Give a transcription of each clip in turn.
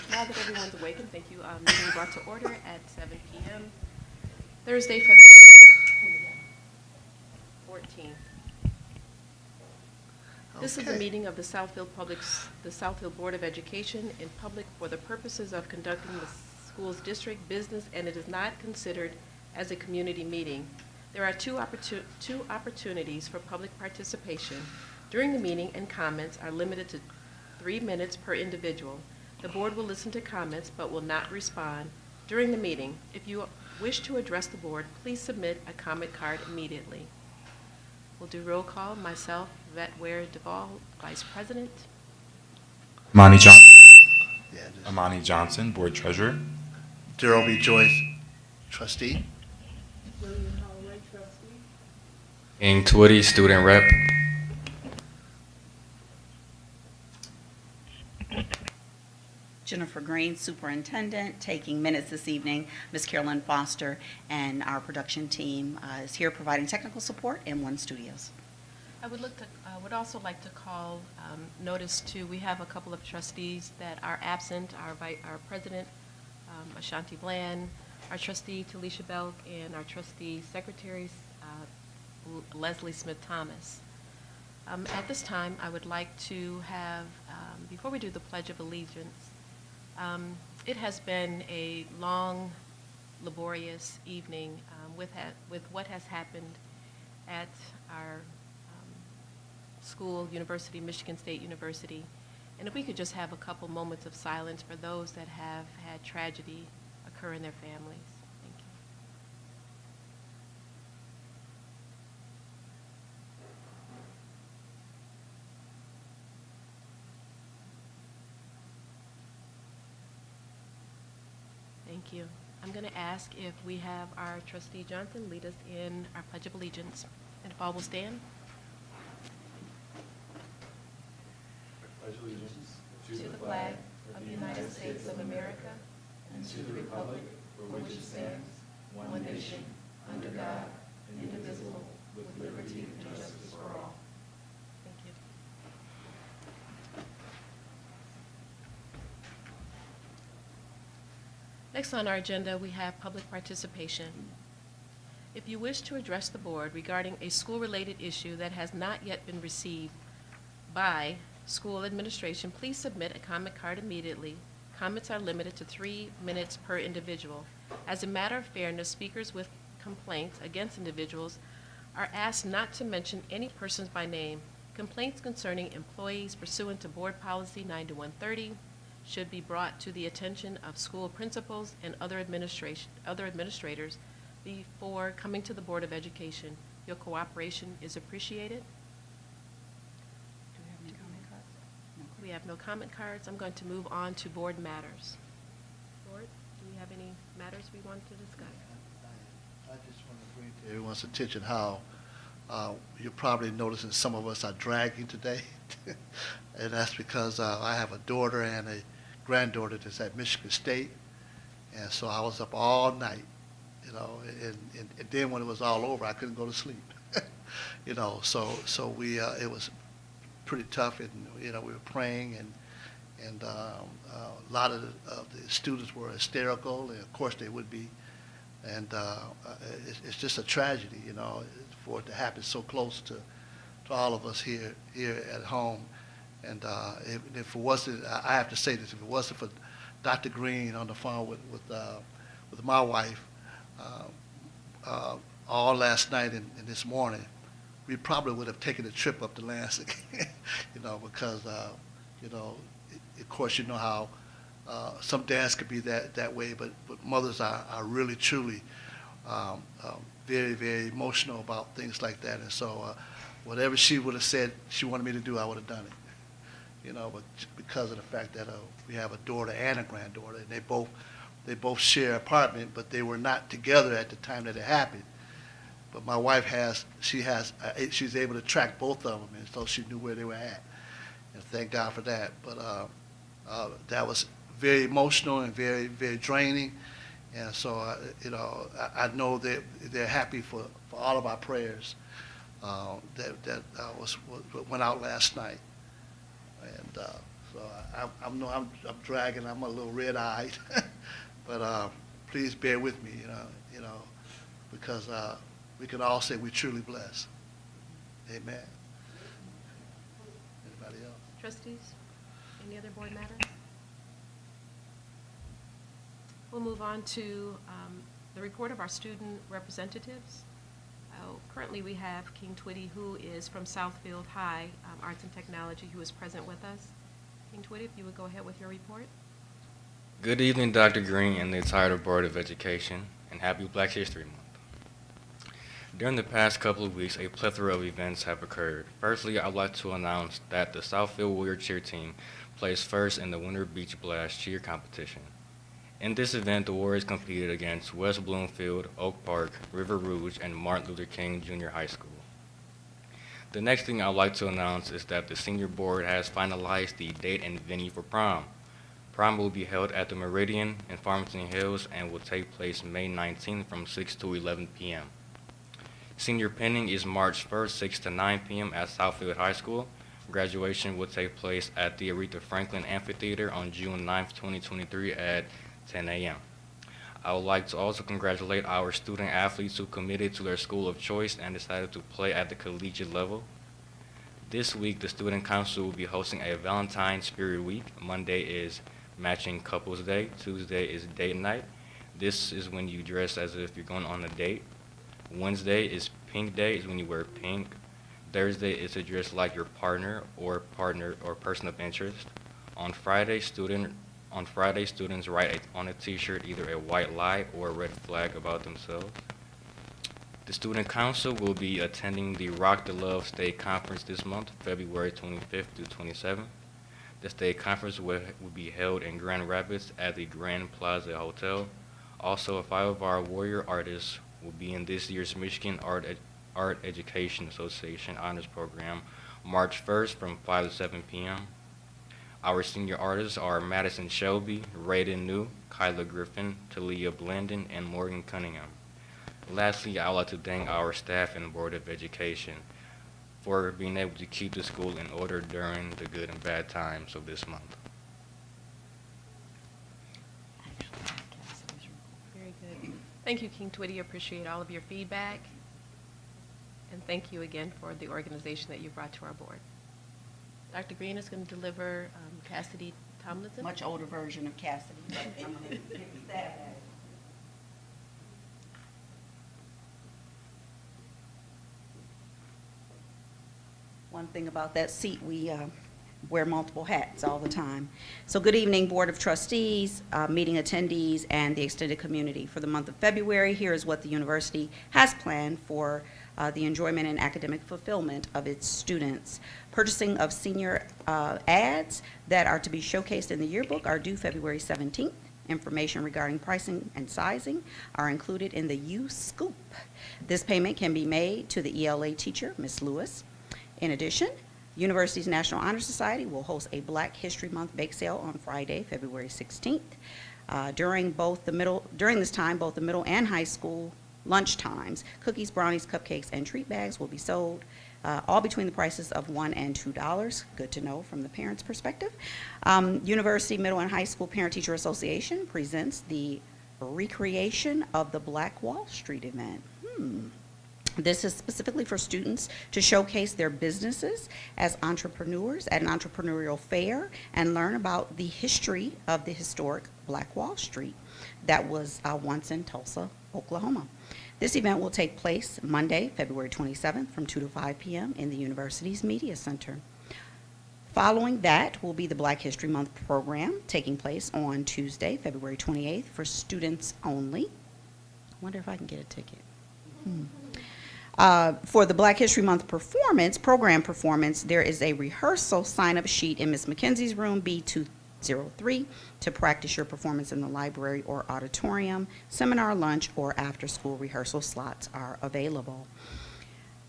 Now that everyone's awake, and thank you, meeting brought to order at 7 p.m. Thursday, February 14th. This is a Okay. meeting of the Southfield Board of Education in public for the purposes of conducting the school's district business, and it is not considered as a community meeting. There are two opportunities for public participation during the meeting, and comments are limited to 3 minutes per individual. The board will listen to comments but will not respond during the meeting. If you wish to address the board, please submit a comment card immediately. We'll do roll call. Myself, Yvette Ware Duvall, Vice President. Amani, John- Yeah, just Amani Johnson, Board Treasurer. Darrell B. Joyce, trustee. King Twitty, student rep. Jennifer Green, superintendent, taking minutes this evening. Ms. Carolyn Foster and our production team is here providing technical support in One Studios. I would also like to call notice to, we have a couple of trustees that are absent, our president, Ashanti Bland, our trustee, Talisha Belk, and our trustee secretaries, Leslie Smith-Thomas. At this time, I would like to have, before we do the Pledge of Allegiance, it has been a long, laborious evening with what has happened at our school, University, Michigan State University. And if we could just have a couple moments of silence for those that have had tragedy occur in their families. Thank you. Thank you. I'm going to ask if we have our trustee Johnson lead us in our Pledge of Allegiance. And if all will stand. Pledge allegiance To the flag of the United States of America and to the republic for which it stands, one nation, under God, indivisible, with liberty and justice for all. Thank you. Next on our agenda, we have public participation. If you wish to address the board regarding a school-related issue that has not yet been received by school administration, please submit a comment card immediately. Comments are limited to 3 minutes per individual. As a matter of fairness, speakers with complaints against individuals are asked not to mention any persons by name. Complaints concerning employees pursuant to Board Policy 9130 should be brought to the attention of school principals and other administrators before coming to the Board of Education. Your cooperation is appreciated. Do we have any comment cards? No. We have no comment cards. I'm going to move on to board matters. Board, do we have any matters we want to discuss? I just want to bring to everyone's attention how you're probably noticing some of us are dragging today. And that's because I have a daughter and a granddaughter that's at Michigan State. And so I was up all night, and then when it was all over, I couldn't go to sleep. So we, it was pretty tough, and, we were praying, and a lot of the students were hysterical, and of course they would be. And it's just a tragedy, for it to happen so close to all of us here at home. And if it wasn't, I have to say this, if it wasn't for Dr. Green on the phone with my wife all last night and this morning, we probably would have taken a trip up to Lansing, because, of course, you know how some dads could be that way, but mothers are really, truly very, very emotional about things like that. And so whatever she would have said she wanted me to do, I would have done it. But because of the fact that we have a daughter and a granddaughter, and they both share an apartment, but they were not together at the time that it happened. But my wife she's able to track both of them, and so she knew where they were at. And thank God for that. But that was very emotional and very, very draining. And so, I know that they're happy for all of our prayers that went out last night. And So I'm dragging. I'm a little red-eyed, but please bear with me. Because we can all say we're truly blessed. Amen. Anybody else? Trustees, any other board matters? We'll move on to the report of our student representatives. Currently, we have King Twitty, who is from Southfield High Arts and Technology, who is present with us. King Twitty, if you would go ahead with your report. Good evening, Dr. Green and the entire Board of Education, and happy Black History Month. During the past couple of weeks, a plethora of events have occurred. Firstly, I'd like to announce that the Southfield Warrior Cheer Team placed first in the Winter Beach Blast cheer competition. In this event, the Warriors competed against West Bloomfield, Oak Park, River Rouge, and Martin Luther King Jr. High School. The next thing I'd like to announce is that the Senior Board has finalized the date and venue for prom. Prom will be held at the Meridian in Farmington Hills and will take place May 19th from 6 to 11 p.m. Senior pinning is March 1st, 6 to 9 p.m. at Southfield High School. Graduation will take place at the Aretha Franklin Amphitheater on June 9th, 2023 at 10 a.m. I would like to also congratulate our student athletes who committed to their school of choice and decided to play at the collegiate level. This week, the Student Council will be hosting a Valentine's Spirit Week. Monday is Matching Couples Day. Tuesday is Date Night. This is when you dress as if you're going on a date. Wednesday is Pink Day, is when you wear pink. Thursday is to dress like your partner or person of interest. On Friday, students write on a t-shirt either a white lie or a red flag about themselves. The Student Council will be attending the Rock the Love State Conference this month, February 25th through 27th. The state conference will be held in Grand Rapids at the Grand Plaza Hotel. Also, 5 of our Warrior artists will be in this year's Michigan Art Education Association Honors Program, March 1st from 5 to 7 p.m. Our senior artists are Madison Shelby, Raiden New, Kyla Griffin, Talia Blendon, and Morgan Cunningham. Lastly, I would like to thank our staff and Board of Education for being able to keep the school in order during the good and bad times of this month. Very good. Thank you, King Twitty. Appreciate all of your feedback. And thank you again for the organization that you brought to our board. Dr. Green is going to deliver Cassidy Tomlinson. Much older version of Cassidy. But I'm gonna take a stab at it. One thing about that seat, we wear multiple hats all the time. So good evening, Board of Trustees, meeting attendees, and the extended community. For the month of February, here is what the university has planned for the enjoyment and academic fulfillment of its students. Purchasing of senior ads that are to be showcased in the yearbook are due February 17th. Information regarding pricing and sizing are included in the U-Scoop. This payment can be made to the ELA teacher, Ms. Lewis. In addition, University's National Honor Society will host a Black History Month bake sale on Friday, February 16th. During this time, both the middle and high school lunch times, cookies, brownies, cupcakes, and treat bags will be sold, all between the prices of $1 and $2. Good to know from the parents' perspective. University Middle and High School Parent-Teacher Association presents the recreation of the Black Wall Street event. This is specifically for students to showcase their businesses as entrepreneurs at an entrepreneurial fair and learn about the history of the historic Black Wall Street that was once in Tulsa, Oklahoma. This event will take place Monday, February 27th from 2 to 5 p.m. in the university's Media Center. Following that will be the Black History Month program taking place on Tuesday, February 28th for students only. I wonder if I can get a ticket. For the Black History Month program performance, there is a rehearsal sign-up sheet in Ms. McKenzie's room B203 to practice your performance in the library or auditorium. Seminar, lunch, or after-school rehearsal slots are available.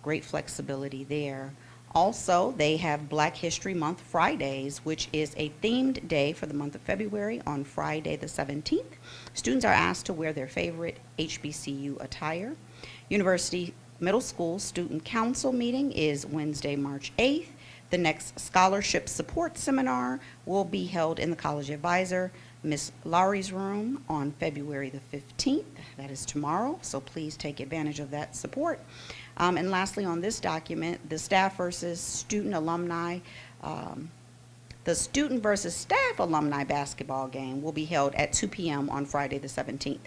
Great flexibility there. Also, they have Black History Month Fridays, which is a themed day for the month of February on Friday the 17th. Students are asked to wear their favorite HBCU attire. University Middle School Student Council meeting is Wednesday, March 8th. The next scholarship support seminar will be held in the College Advisor, Ms. Lowry's room on February the 15th. That is tomorrow, so please take advantage of that support. And lastly, on this document, the staff versus student alumni, the student versus staff alumni basketball game will be held at 2 p.m. on Friday the 17th.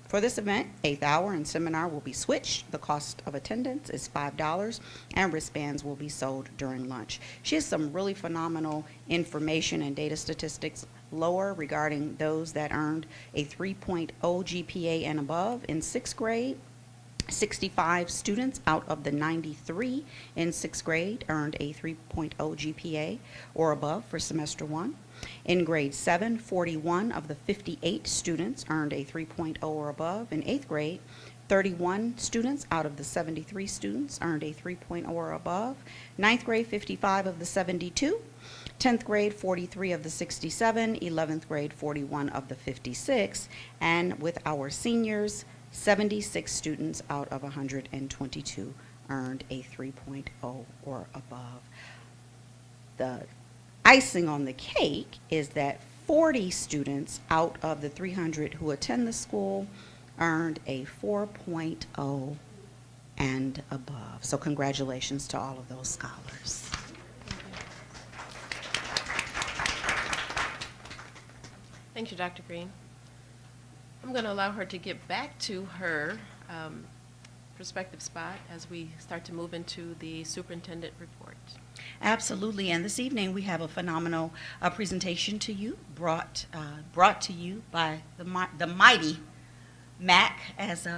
For this event, 8th hour and seminar will be switched. The cost of attendance is $5, and wristbands will be sold during lunch. She has some really phenomenal information and data statistics lower regarding those that earned a 3.0 GPA and above in 6th grade. 65 students out of the 93 in 6th grade earned a 3.0 GPA or above for semester 1. In grade 7, 41 of the 58 students earned a 3.0 or above. In 8th grade, 31 students out of the 73 students earned a 3.0 or above. 9th grade, 55 of the 72. 10th grade, 43 of the 67. 11th grade, 41 of the 56. And with our seniors, 76 students out of 122 earned a 3.0 or above. The icing on the cake is that 40 students out of the 300 who attend the school earned a 4.0 and above. So congratulations to all of those scholars. Thank you, Dr. Green. I'm going to allow her to get back to her prospective spot as we start to move into the superintendent report. Absolutely, and this evening we have a phenomenal presentation to you, brought to you by the mighty Mac, as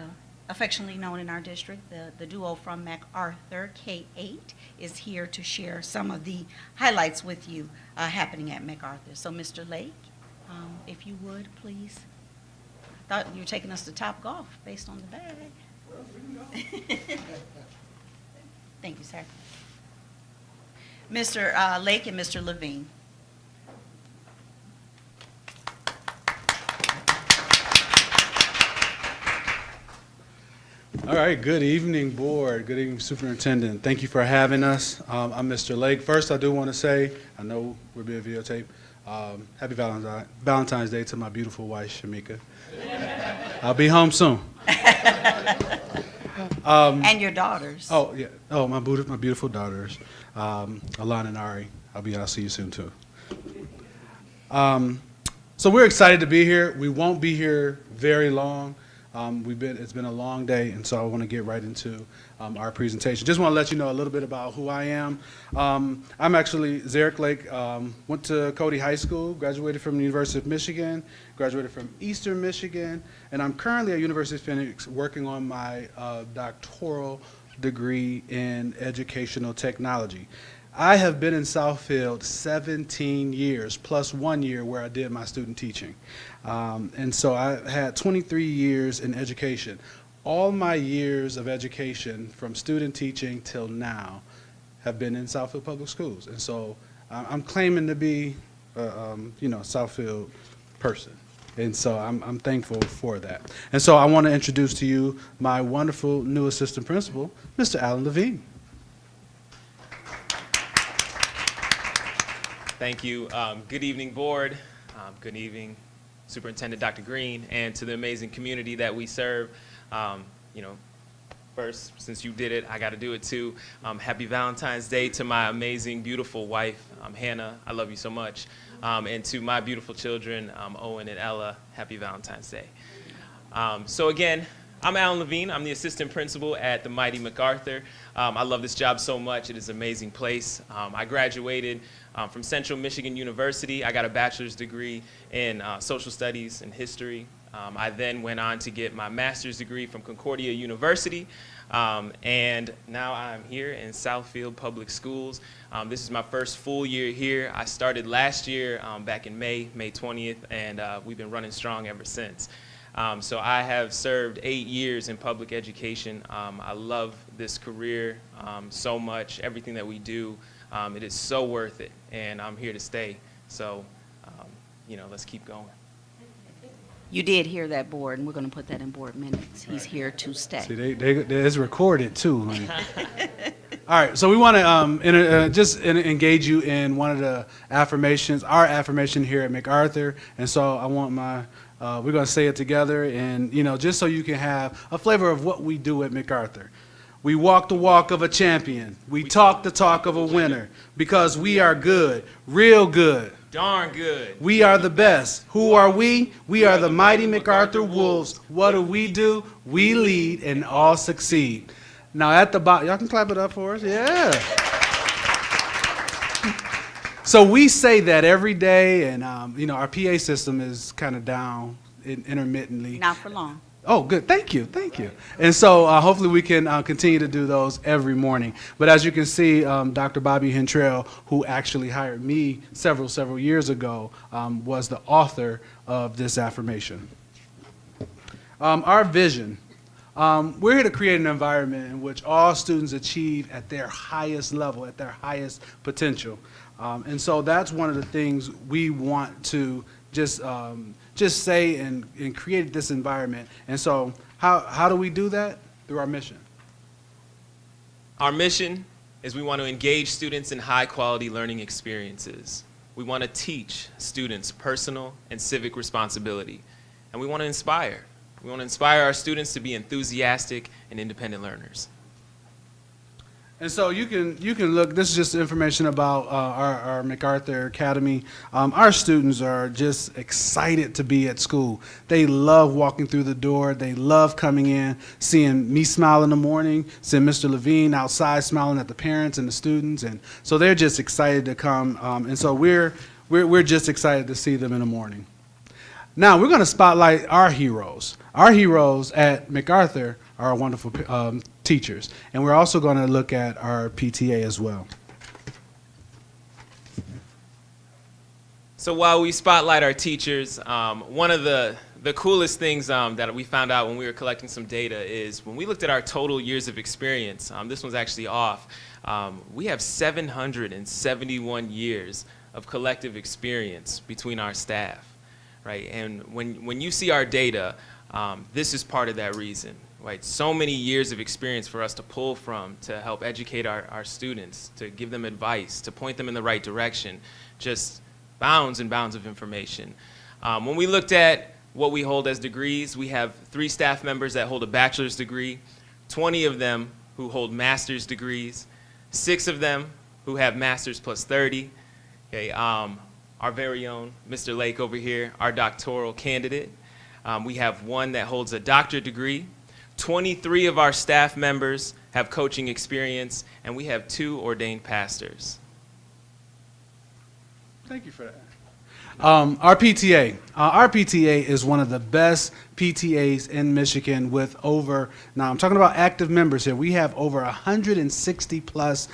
affectionately known in our district. The duo from MacArthur, K8, is here to share some of the highlights with you happening at MacArthur. So, Mr. Lake, if you would, please. I thought you were taking us to Top Golf based on the bag. Thank you, sir. Mr. Lake and Mr. Levine. All right, good evening, board. Good evening, superintendent. Thank you for having us. I'm Mr. Lake. First, I do want to say, I know we're being videotaped, happy Valentine's Day to my beautiful wife, Shamika. I'll be home soon. And your daughters. Oh, yeah. Oh, my beautiful daughters, Alana and Ari. I'll see you soon, too. So we're excited to be here. We won't be here very long. It's been a long day, and so I want to get right into our presentation. Just want to let you know a little bit about who I am. I'm actually Zarek Lake, went to Cody High School, graduated from the University of Michigan, graduated from Eastern Michigan, and I'm currently at University of Phoenix working on my doctoral degree in educational technology. I have been in Southfield 17 years, plus 1 year where I did my student teaching. And so I had 23 years in education. All my years of education, from student teaching till now, have been in Southfield Public Schools. And so I'm claiming to be a Southfield person. And so I'm thankful for that. And so I want to introduce to you my wonderful new assistant principal, Mr. Alan Levine. Thank you. Good evening, board. Good evening, Superintendent Dr. Green, and to the amazing community that we serve. First, since you did it, I got to do it too. Happy Valentine's Day to my amazing, beautiful wife, Hannah. I love you so much. And to my beautiful children, Owen and Ella, happy Valentine's Day. So again, I'm Alan Levine. I'm the assistant principal at the mighty MacArthur. I love this job so much. It is an amazing place. I graduated from Central Michigan University. I got a bachelor's degree in social studies and history. I then went on to get my master's degree from Concordia University. And now I'm here in Southfield Public Schools. This is my first full year here. I started last year back in May 20th, and we've been running strong ever since. So I have served 8 years in public education. I love this career so much. Everything that we do, it is so worth it, and I'm here to stay. So, let's keep going. You did hear that, board, and we're going to put that in board minutes. He's here to stay. See, it's recorded too. Honey. All right, so we want to engage you in one of the affirmations, our affirmation here at MacArthur. And so I want we're going to say it together, and, just so you can have a flavor of what we do at MacArthur. We walk the walk of a champion. We talk the talk of a winner, because we are good, real good. Darn good. We are the best. Who are we? We are the mighty MacArthur Wolves. What do? We lead and all succeed. Now at the bottom, y'all can clap it up for us. Yeah. So we say that every day, and our PA system is kind of down intermittently. Not for long. Oh, good. Thank you. And so hopefully we can continue to do those every morning. But as you can see, Dr. Bobby Hentrell, who actually hired me several years ago, was the author of this affirmation. Our vision. We're here to create an environment in which all students achieve at their highest level, at their highest potential. And so that's one of the things we want to just say and create this environment. And so how do we do that? Through our mission. Our mission is we want to engage students in high-quality learning experiences. We want to teach students personal and civic responsibility. And we want to inspire. We want to inspire our students to be enthusiastic and independent learners. And so you can look, this is just information about our MacArthur Academy. Our students are just excited to be at school. They love walking through the door. They love coming in, seeing me smile in the morning, seeing Mr. Levine outside smiling at the parents and the students. And so they're just excited to come. And so we're just excited to see them in the morning. Now we're going to spotlight our heroes. Our heroes at MacArthur are our wonderful teachers. And we're also going to look at our PTA as well. So while we spotlight our teachers, one of the coolest things that we found out when we were collecting some data is when we looked at our total years of experience, this one's actually off, we have 771 years of collective experience between our staff, right? And when you see our data, this is part of that reason. Right, so many years of experience for us to pull from to help educate our students, to give them advice, to point them in the right direction, just bounds and bounds of information. When we looked at what we hold as degrees, we have 3 staff members that hold a bachelor's degree, 20 of them who hold master's degrees, 6 of them who have master's plus 30. Okay, our very own Mr. Lake over here, our doctoral candidate. We have 1 that holds a doctorate degree. 23 of our staff members have coaching experience, and we have 2 ordained pastors. Thank you for that. Our PTA. Our PTA is one of the best PTAs in Michigan with now I'm talking about active members here. We have over 160 plus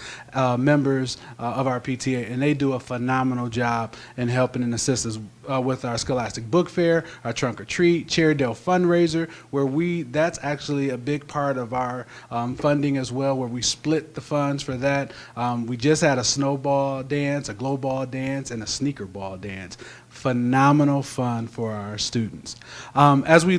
members of our PTA, and they do a phenomenal job in helping and assist us with our Scholastic Book Fair, our Trunk or Treat, Cherry Dale fundraiser, where that's actually a big part of our funding as well, where we split the funds for that. We just had a snowball dance, a glow ball dance, and a sneaker ball dance. Phenomenal fun for our students. As we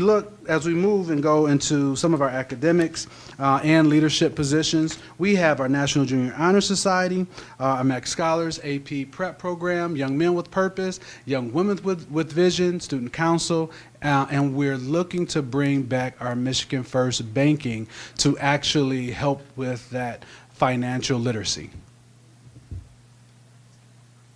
move and go into some of our academics and leadership positions, we have our National Junior Honor Society, our MAC Scholars, AP Prep Program, Young Men with Purpose, Young Women with Vision, Student Council, and we're looking to bring back our Michigan First Banking to actually help with that financial literacy.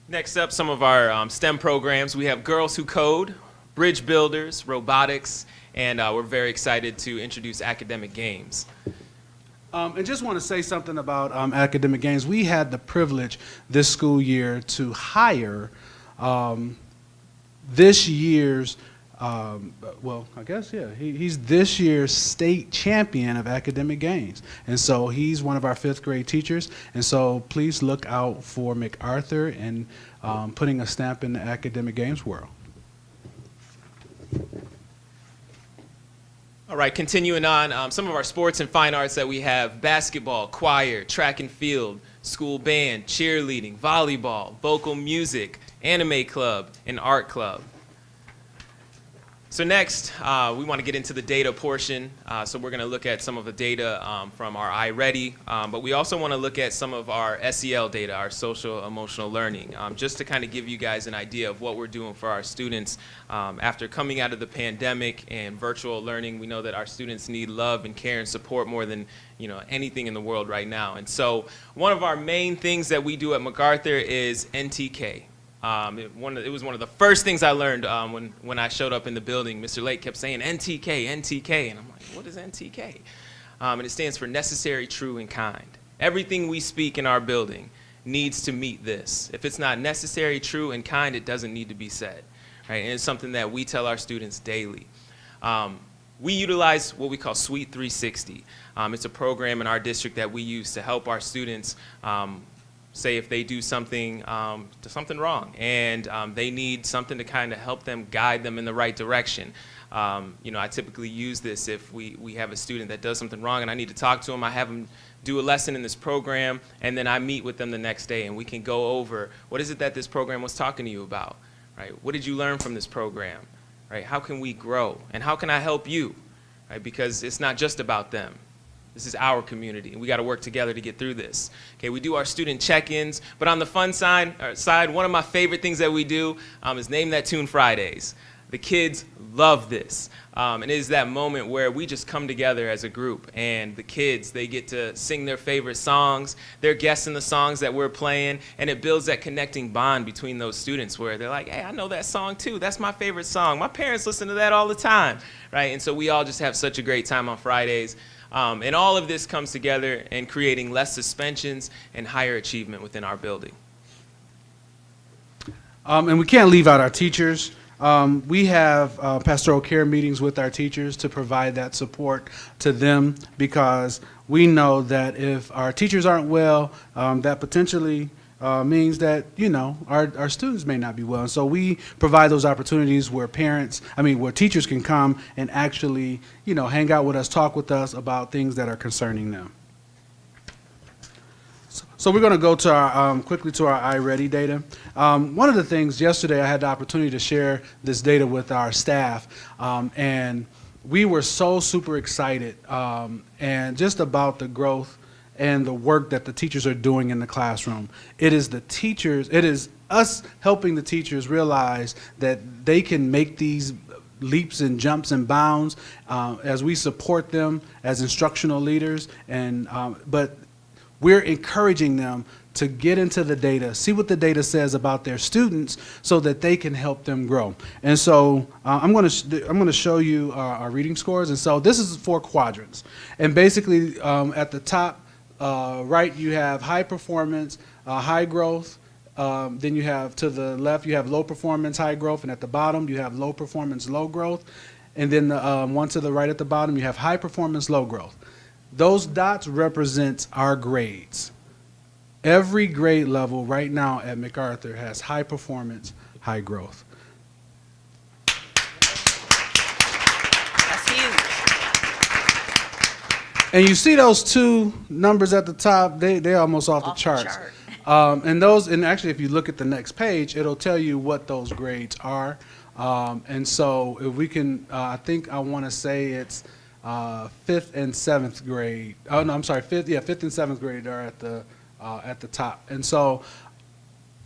Next up, some of our STEM programs. We have Girls Who Code, Bridge Builders, Robotics, and we're very excited to introduce academic games. And just want to say something about academic games. We had the privilege this school year to hire this year's, he's this year's state champion of academic games. And so he's one of our 5th grade teachers. And so please look out for MacArthur and putting a stamp in the academic games world. All right, continuing on, some of our sports and fine arts that we have: basketball, choir, track and field, school band, cheerleading, volleyball, vocal music, anime club, and art club. So next, we want to get into the data portion. So we're going to look at some of the data from our iReady, but we also want to look at some of our SEL data, our social emotional learning, just to kind of give you guys an idea of what we're doing for our students. After coming out of the pandemic and virtual learning, we know that our students need love and care and support more than anything in the world right now. And so one of our main things that we do at MacArthur is NTK. It was one of the first things I learned when I showed up in the building. Mr. Lake kept saying NTK, NTK, and I'm like, what is NTK? And it stands for necessary, true, and kind. Everything we speak in our building needs to meet this. If it's not necessary, true, and kind, it doesn't need to be said, right? And it's something that we tell our students daily. We utilize what we call Suite 360. It's a program in our district that we use to help our students say if they do something wrong and they need something to kind of help them, guide them in the right direction. I typically use this if we have a student that does something wrong and I need to talk to them. I have them do a lesson in this program, and then I meet with them the next day and we can go over what is it that this program was talking to you about, right? What did you learn from this program, right? How can we grow and how can I help you, right? Because it's not just about them. This is our community, and we got to work together to get through this. Okay, we do our student check-ins, but on the fun side, one of my favorite things that we do is Name That Tune Fridays. The kids love this, and it is that moment where we just come together as a group, and the kids, they get to sing their favorite songs, they're guessing the songs that we're playing, and it builds that connecting bond between those students where they're like, hey, I know that song too, that's my favorite song, my parents listen to that all the time, right? And so we all just have such a great time on Fridays. And all of this comes together in creating less suspensions and higher achievement within our building. And we can't leave out our teachers. We have pastoral care meetings with our teachers to provide that support to them, because we know that if our teachers aren't well, that potentially means that, our students may not be well. And so we provide those opportunities where where teachers can come and actually, hang out with us, talk with us about things that are concerning them. So we're going to go to quickly to our iReady data. One of the things, yesterday I had the opportunity to share this data with our staff, and we were so super excited and just about the growth and the work that the teachers are doing in the classroom. It is us helping the teachers realize that they can make these leaps and jumps and bounds as we support them as instructional leaders, but we're encouraging them to get into the data, see what the data says about their students so that they can help them grow. And so I'm going to show you our reading scores. And so this is 4 quadrants. And basically at the top right, you have high performance, high growth. Then you have to the left, you have low performance, high growth. And at the bottom, you have low performance, low growth. And then the one to the right at the bottom, you have high performance, low growth. Those dots represent our grades. Every grade level right now at MacArthur has high performance, high growth. That's huge. And you see those 2 numbers at the top, they're almost off the charts. And actually if you look at the next page, it'll tell you what those grades are. And so if we can, I want to say it's 5th and 7th grade. Oh no, I'm sorry, 5th and 7th grade are at the top. And so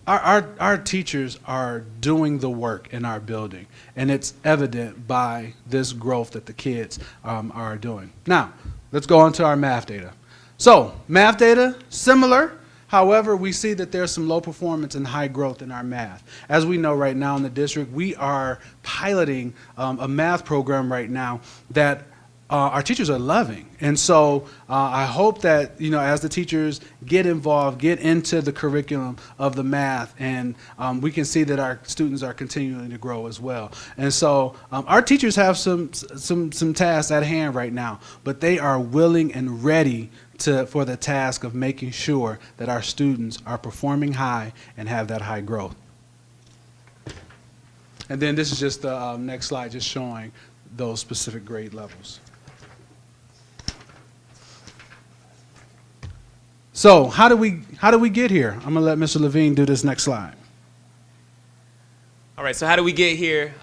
our teachers are doing the work in our building, and it's evident by this growth that the kids are doing. Now, let's go on to our math data. So math data, similar. However, we see that there's some low performance and high growth in our math. As we know right now in the district, we are piloting a math program right now that our teachers are loving. And so I hope that, as the teachers get involved, get into the curriculum of the math, and we can see that our students are continuing to grow as well. And so our teachers have some tasks at hand right now, but they are willing and ready for the task of making sure that our students are performing high and have that high growth. And then this is just the next slide, just showing those specific grade levels. So how do we get here? I'm going to let Mr. Levine do this next slide. All right, so how do we get here?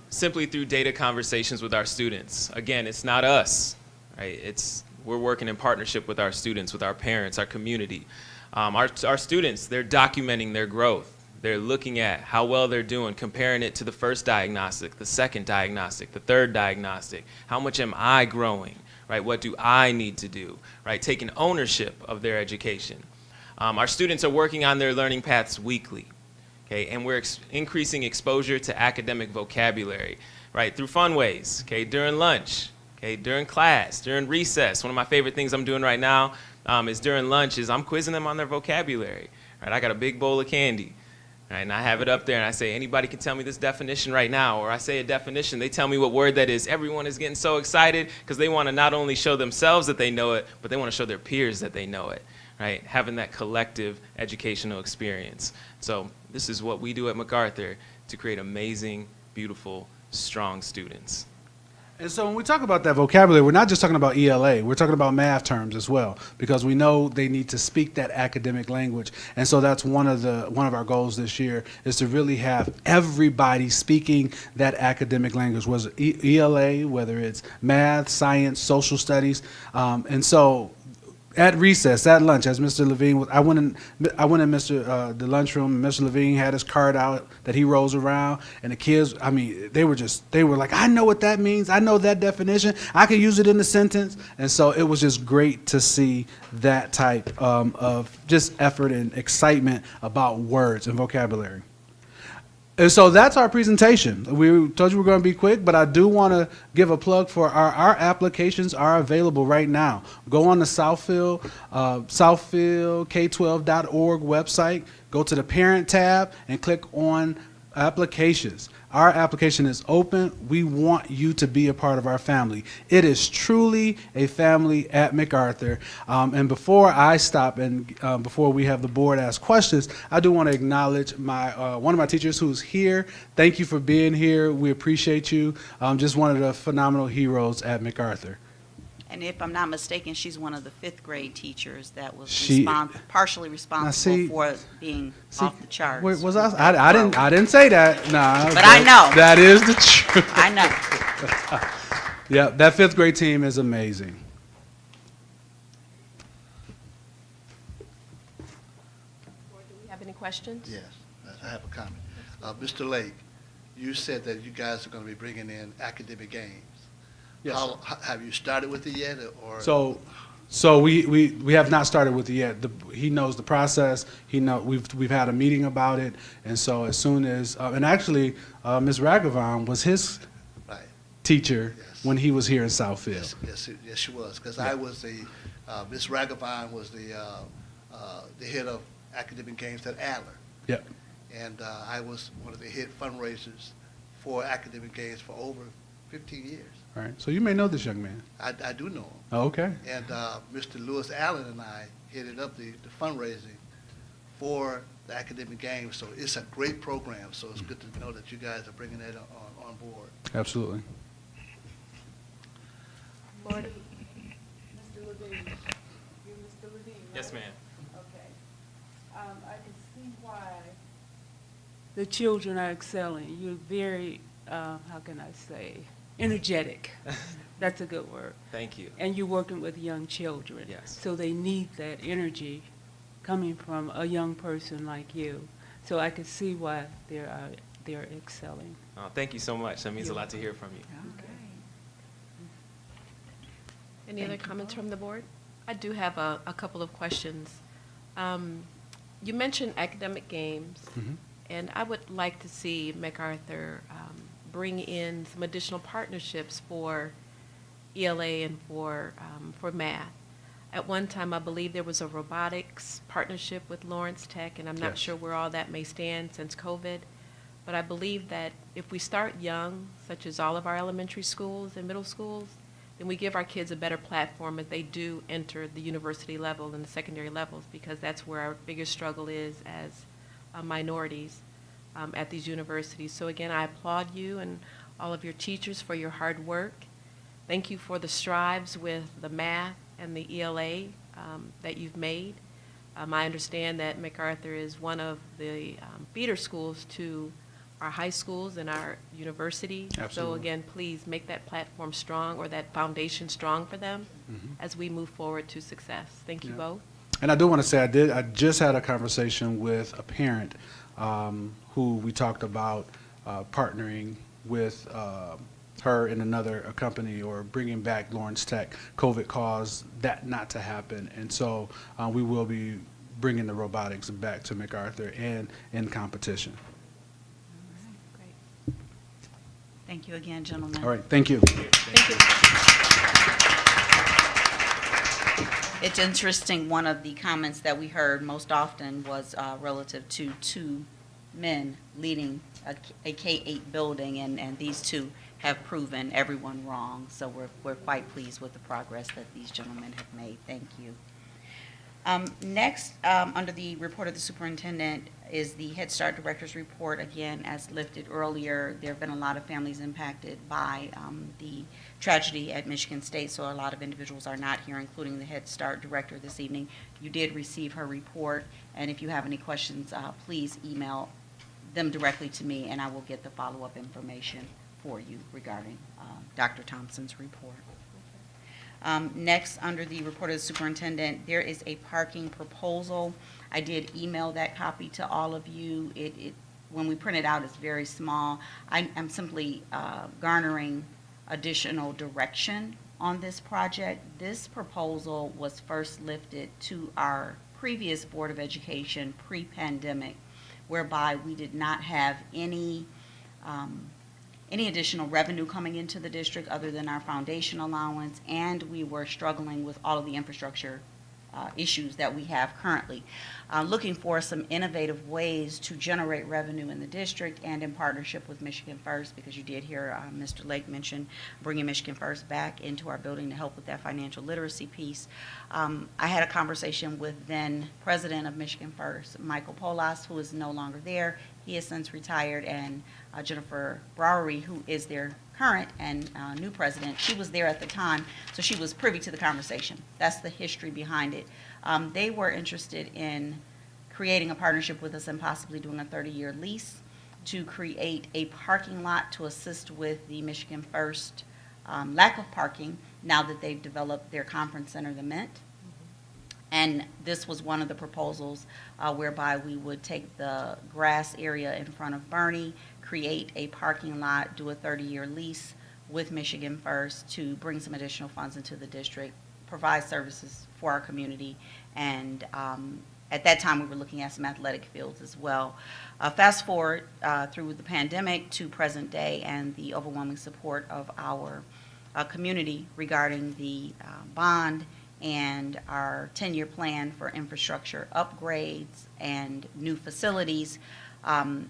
Simply through data conversations with our students. Again, it's not us, right? We're working in partnership with our students, with our parents, our community. Our students, they're documenting their growth. They're looking at how well they're doing, comparing it to the first diagnostic, the second diagnostic, the third diagnostic. How much am I growing, right? What do I need to do, right? Taking ownership of their education. Our students are working on their learning paths weekly, okay? And we're increasing exposure to academic vocabulary, right? Through fun ways, okay? During lunch, okay? During class, during recess. One of my favorite things I'm doing right now is during lunch is I'm quizzing them on their vocabulary, right? I got a big bowl of candy. Right, and I have it up there, and I say, anybody can tell me this definition right now, or I say a definition, they tell me what word that is. Everyone is getting so excited because they want to not only show themselves that they know it, but they want to show their peers that they know it, right? Having that collective educational experience. So this is what we do at MacArthur to create amazing, beautiful, strong students. And so when we talk about that vocabulary, we're not just talking about ELA. We're talking about math terms as well, because we know they need to speak that academic language. And so that's one of our goals this year, is to really have everybody speaking that academic language, whether it's ELA, whether it's math, science, social studies. And so at recess, at lunch, as Mr. Levine was, I went in the lunchroom, and Mr. Levine had his card out that he rolls around, and the kids, I mean, they were like, I know what that means. I know that definition. I can use it in a sentence. And so it was just great to see that type of just effort and excitement about words and vocabulary. And so that's our presentation. We told you we're going to be quick, but I do want to give a plug for our applications are available right now. Go on the Southfield K12.org website, go to the parent tab, and click on applications. Our application is open. We want you to be a part of our family. It is truly a family at MacArthur. And before I stop and before we have the board ask questions, I do want to acknowledge one of my teachers who's here. Thank you for being here. We appreciate you. Just one of the phenomenal heroes at MacArthur. And if I'm not mistaken, she's one of the 5th grade teachers that was She- partially responsible see- for being off the charts. Wait, was I didn't say that. Nah. But I know. That is the truth. I know. Yeah, that 5th grade team is amazing. Board, do we have any questions? Yes, I have a comment. Mr. Lake, you said that you guys are going to be bringing in academic games. Yes. Have you started with it yet, or? So we have not started with it yet. He knows the process. We've had a meeting about it, and so as soon as and actually Ms. Ragavan was his Right. teacher Yes. when he was here in Southfield. Yes, she was, because I was Ms. Ragavan was the head of academic games at Adler. Yep. And I was one of the head fundraisers for academic games for over 15 years. All right. So you may know this young man. I do know him. Oh, okay. And Mr. Lewis Allen and I headed up the fundraising for the academic games. So it's a great program. So it's good to know that you guys are bringing that on board. Absolutely. Board, Mr. Levine, you're Mr. Levine, right? Yes, ma'am. Okay. I can see why the children are excelling. You're very, how can I say, energetic. That's a good word. Thank you. And you're working with young children. Yes. So they need that energy coming from a young person like you. So I can see why they're excelling. Oh, thank you so much. That means a lot to hear from you. Okay. any other comments from the board? I do have a couple of questions. You mentioned academic games, and I would like to see MacArthur bring in some additional partnerships for ELA and for math. At one time, I believe there was a robotics partnership with Lawrence Tech, and I'm not Yes. sure where all that may stand since COVID. But I believe that if we start young, such as all of our elementary schools and middle schools, then we give our kids a better platform as they do enter the university level and the secondary levels, because that's where our biggest struggle is as minorities at these universities. So again, I applaud you and all of your teachers for your hard work. Thank you for the strives with the math and the ELA that you've made. I understand that MacArthur is one of the feeder schools to our high schools and our university. So Absolutely. again, please make that platform strong or that foundation strong for them as we move forward to success. Thank you Yeah. both. And I do want to say I just had a conversation with a parent who we talked about partnering with her in another company or bringing back Lawrence Tech. COVID caused that not to happen, and so we will be bringing the robotics back to MacArthur and in competition. Great. Thank you again, gentlemen. All right, thank you. Thank you. It's interesting, one of the comments that we heard most often was relative to two men leading a K-8 building, and these two have proven everyone wrong. So we're quite pleased with the progress that these gentlemen have made. Thank you. Next, under the report of the superintendent is the Head Start Director's Report. Again, as lifted earlier, there have been a lot of families impacted by the tragedy at Michigan State, so a lot of individuals are not here, including the Head Start Director this evening. You did receive her report, and if you have any questions, please email them directly to me, and I will get the follow-up information for you regarding Dr. Thompson's report. Next, under the report of the superintendent, there is a parking proposal. I did email that copy to all of you. When we print it out, it's very small. I'm simply garnering additional direction on this project. This proposal was first lifted to our previous Board of Education pre-pandemic, whereby we did not have any additional revenue coming into the district other than our foundation allowance, and we were struggling with all of the infrastructure issues that we have currently. Looking for some innovative ways to generate revenue in the district and in partnership with Michigan First, because you did hear Mr. Lake mention bringing Michigan First back into our building to help with that financial literacy piece. I had a conversation with then President of Michigan First, Michael Polas, who is no longer there. He has since retired, and Jennifer Browery, who is their current and new president, she was there at the time, so she was privy to the conversation. That's the history behind it. They were interested in creating a partnership with us and possibly doing a 30-year lease to create a parking lot to assist with the Michigan First lack of parking now that they've developed their conference center, the Mint. And this was one of the proposals whereby we would take the grass area in front of Bernie, create a parking lot, do a 30-year lease with Michigan First to bring some additional funds into the district, provide services for our community, and at that time we were looking at some athletic fields as well. Fast forward through the pandemic to present day and the overwhelming support of our community regarding the bond and our 10-year plan for infrastructure upgrades and new facilities.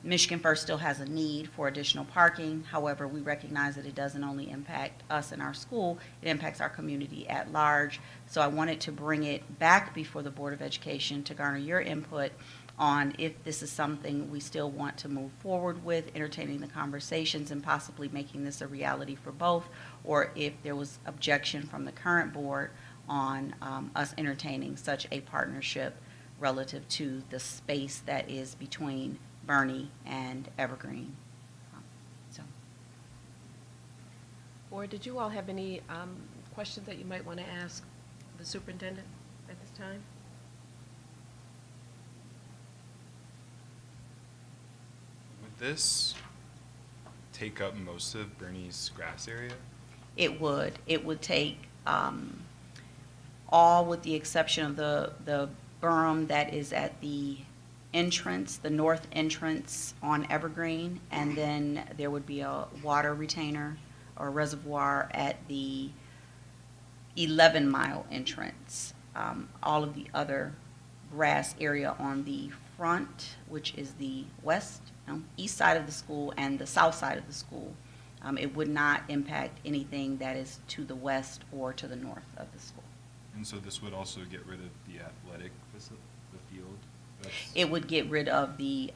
Michigan First still has a need for additional parking. However, we recognize that it doesn't only impact us and our school, it impacts our community at large. So I wanted to bring it back before the Board of Education to garner your input on if this is something we still want to move forward with, entertaining the conversations and possibly making this a reality for both, or if there was objection from the current board on us entertaining such a partnership relative to the space that is between Bernie and Evergreen. So, Board, did you all have any questions that you might want to ask the superintendent at this time? Would this take up most of Bernie's grass area? it would take all with the exception of the berm that is at the entrance, the north entrance on Evergreen, and then there would be a water retainer or reservoir at the 11-mile entrance. All of the other grass area on the front, which is the east side of the school and the south side of the school, it would not impact anything that is to the west or to the north of the school. And so this would also get rid of the athletic facility, the field? It would get rid of the,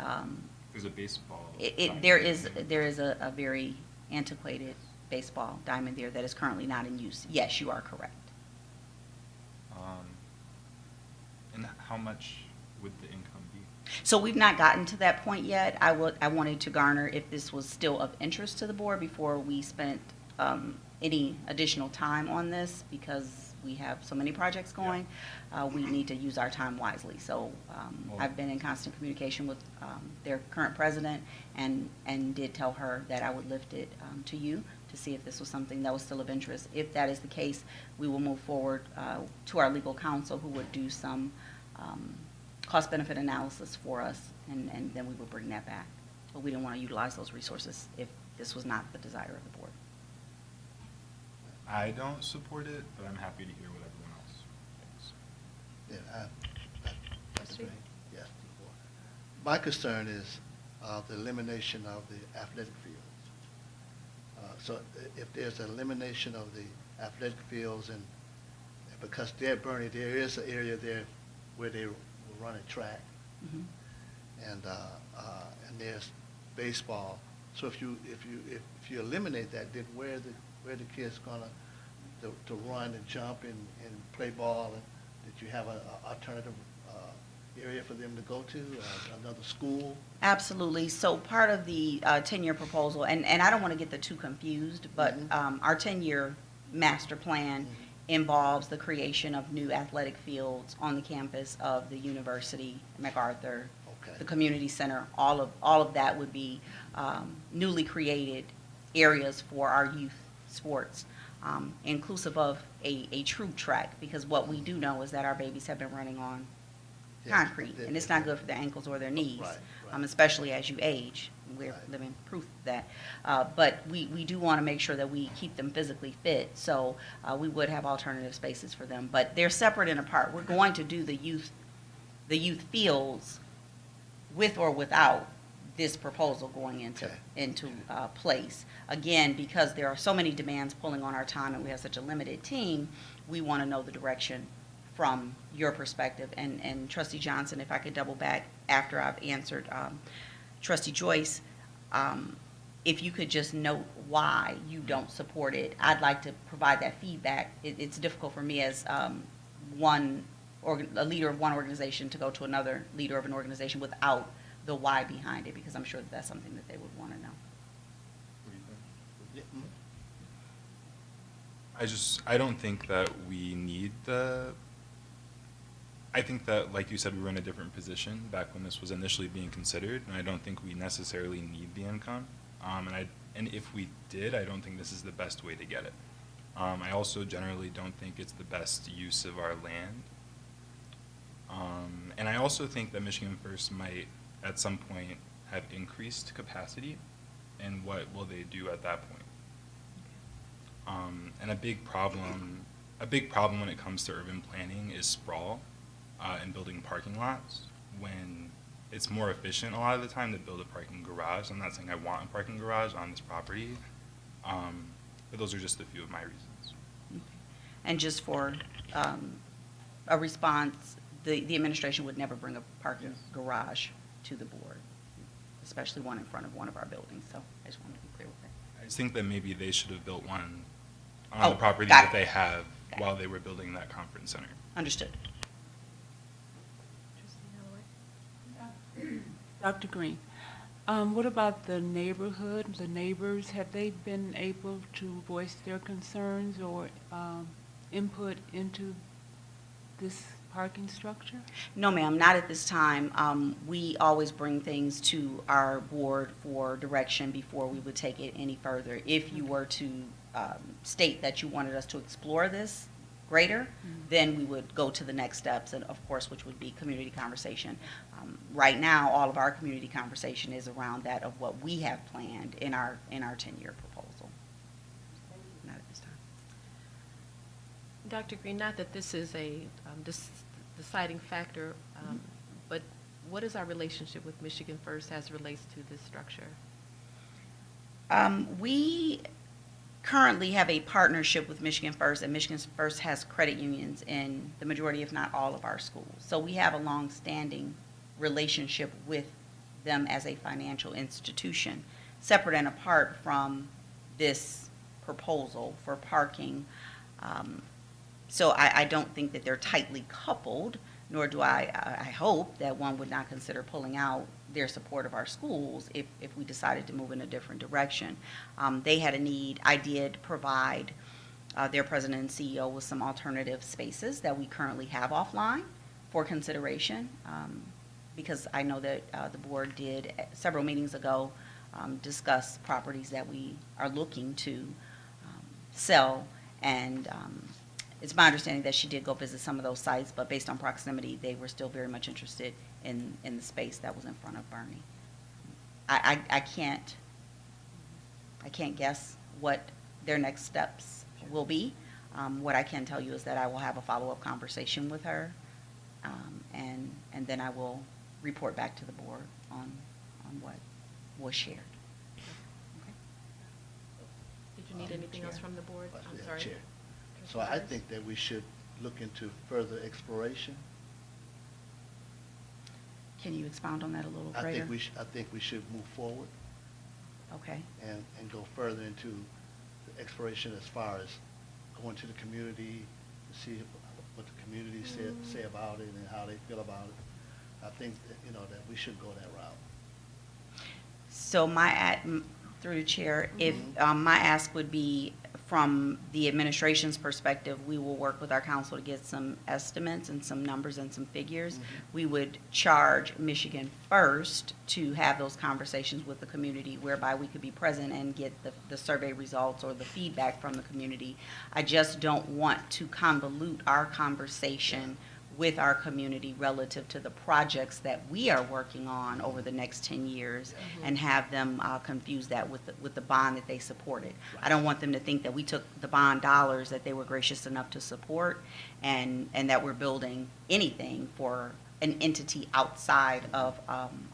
There's a baseball. there is a very antiquated baseball diamond there that is currently not in use. Yes, you are correct. And how much would the income be? So we've not gotten to that point yet. I wanted to garner if this was still of interest to the board before we spent any additional time on this, because we have so many projects going. We need to use our time wisely. So I've been in constant communication with their current president and did tell her that I would lift it to you to see if this was something that was still of interest. If that is the case, we will move forward to our legal counsel, who would do some cost-benefit analysis for us, and then we would bring that back. But we didn't want to utilize those resources if this was not the desire of the board. I don't support it, but I'm happy to hear what everyone else thinks. Yeah, Trustee? yes. My concern is the elimination of the athletic fields. So if there's an elimination of the athletic fields, and because there, Bernie, there is an area there where they will run a track, Mhm. and there's baseball. So if you eliminate that, then where the kids gonna to run and jump and play ball, and that you have an alternative area for them to go to, another school? Absolutely. So part of the 10-year proposal, and I don't want to get the two confused, but our 10-year master plan involves the creation of new athletic fields on the campus of the university, MacArthur, Okay. the community center. All of that would be newly created areas for our youth sports, inclusive of a true track, because what we do know is that our babies have been running on Yeah. concrete, and it's not good for their ankles or their knees, Right. Especially as you age. We're Right. living proof of that. But we do want to make sure that we keep them physically fit, so we would have alternative spaces for them. But they're separate and apart. We're going to do the youth fields with or without this proposal going Okay. into place. Again, because there are so many demands pulling on our time and we have such a limited team, we want to know the direction from your perspective. And Trustee Johnson, if I could double back after I've answered Trustee Joyce, if you could just note why you don't support it, I'd like to provide that feedback. It's difficult for me as a leader of one organization to go to another leader of an organization without the why behind it, because I'm sure that's something that they would want to know. What do you think? Yeah, I don't think that we need I think that, like you said, we were in a different position back when this was initially being considered, and I don't think we necessarily need the income. And if we did, I don't think this is the best way to get it. I also generally don't think it's the best use of our land. And I also think that Michigan First might, at some point, have increased capacity, and what will they do at that point? And a big problem when it comes to urban planning is sprawl and building parking lots, when it's more efficient a lot of the time to build a parking garage. I'm not saying I want a parking garage on this property, but those are just a few of my reasons. And just for a response, the administration would never bring a parking garage to the board, especially one in front of one of our buildings. So I just wanted to be clear with that. I just think that maybe they should have built one on Oh, the property got that it. they have Got it. while they were building that conference center. Understood. Dr. Green, what about the neighborhood, the neighbors? Have they been able to voice their concerns or input into this parking structure? No, ma'am, not at this time. We always bring things to our board for direction before we would take it any further. If you were to state that you wanted us to explore this greater, then we would go to the next steps, and of course, which would be community conversation. Right now, all of our community conversation is around that of what we have planned in our 10-year proposal. Not at this time. Dr. Green, not that this is a deciding factor, but what is our relationship with Michigan First as it relates to this structure? We currently have a partnership with Michigan First, and Michigan First has credit unions in the majority, if not all, of our schools. So we have a long-standing relationship with them as a financial institution, separate and apart from this proposal for parking. So I don't think that they're tightly coupled nor do I hope that one would not consider pulling out their support of our schools if we decided to move in a different direction. They had a need. I did provide their president and CEO with some alternative spaces that we currently have offline for consideration, because I know that the board did several meetings ago discuss properties that we are looking to sell, and it's my understanding that she did go visit some of those sites, but based on proximity, they were still very much interested in the space that was in front of Bernie. I can't guess what their next steps will be. What I can tell you is that I will have a follow-up conversation with her, and then I will report back to the board on what was shared. Okay. Did you need anything else from the board? I'm Yeah, sorry. Chair. So I think that we should look into further exploration. Can you expound on that a little I greater? think we should move forward Okay. and go further into the exploration as far as going to the community to see what the community say about it and how they feel about it. I think that, that we should go that route. So through the chair, if my ask would be, from the administration's perspective, we will work with our council to get some estimates and some numbers and some figures. We would charge Michigan First to have those conversations with the community, whereby we could be present and get the survey results or the feedback from the community. I just don't want to convolute our conversation with our community relative to the projects that we are working on over the next 10 years and have them confuse that with the bond that they supported. I don't want them to think that we took the bond dollars that they were gracious enough to support and that we're building anything for an entity outside of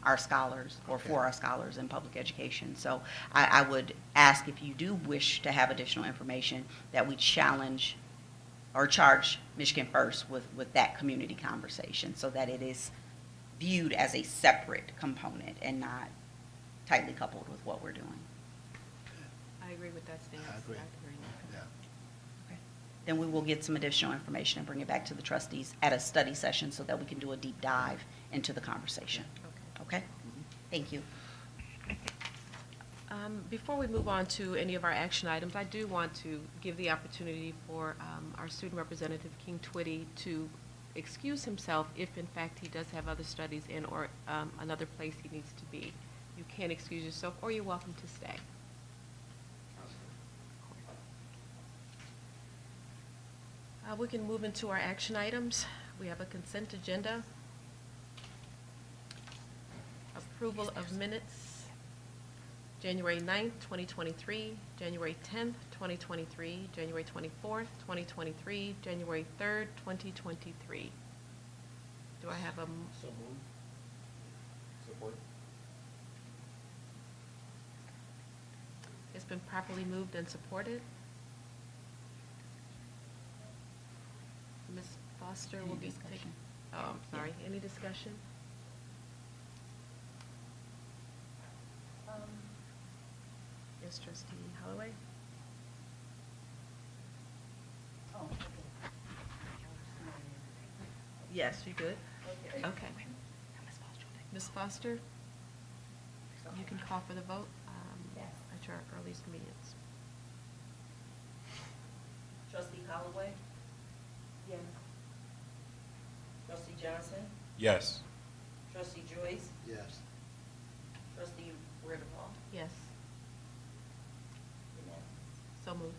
our scholars or for our scholars in public education. So I would ask, if you do wish to have additional information, that we challenge or charge Michigan First with that community conversation, so that it is viewed as a separate component and not tightly coupled with what we're doing. I agree with that stance. I agree. Yeah. Okay. Then we will get some additional information and bring it back to the trustees at a study session so that we can do a deep dive into the conversation. Okay? Thank you. Before we move on to any of our action items, I do want to give the opportunity for our student representative, King Twitty, to excuse himself if in fact he does have other studies in or another place he needs to be. You can excuse yourself, or you're welcome to stay. We can move into our action items. We have a consent agenda. Approval of minutes. January 9th, 2023, January 10th, 2023, January 24th, 2023, January 3rd, 2023. Do I have a? So moved. Support. It's been properly moved and supported. Ms. Foster will be taking. Oh, I'm sorry. Any discussion? Yes, Trustee Holloway? Yes, you good? Okay. Ms. Foster? You can call for the vote at your earliest convenience. Trustee Holloway? Yes. Trustee Johnson? Yes. Trustee Joyce? Yes. Trustee Ritterpaul? Yes, so moved.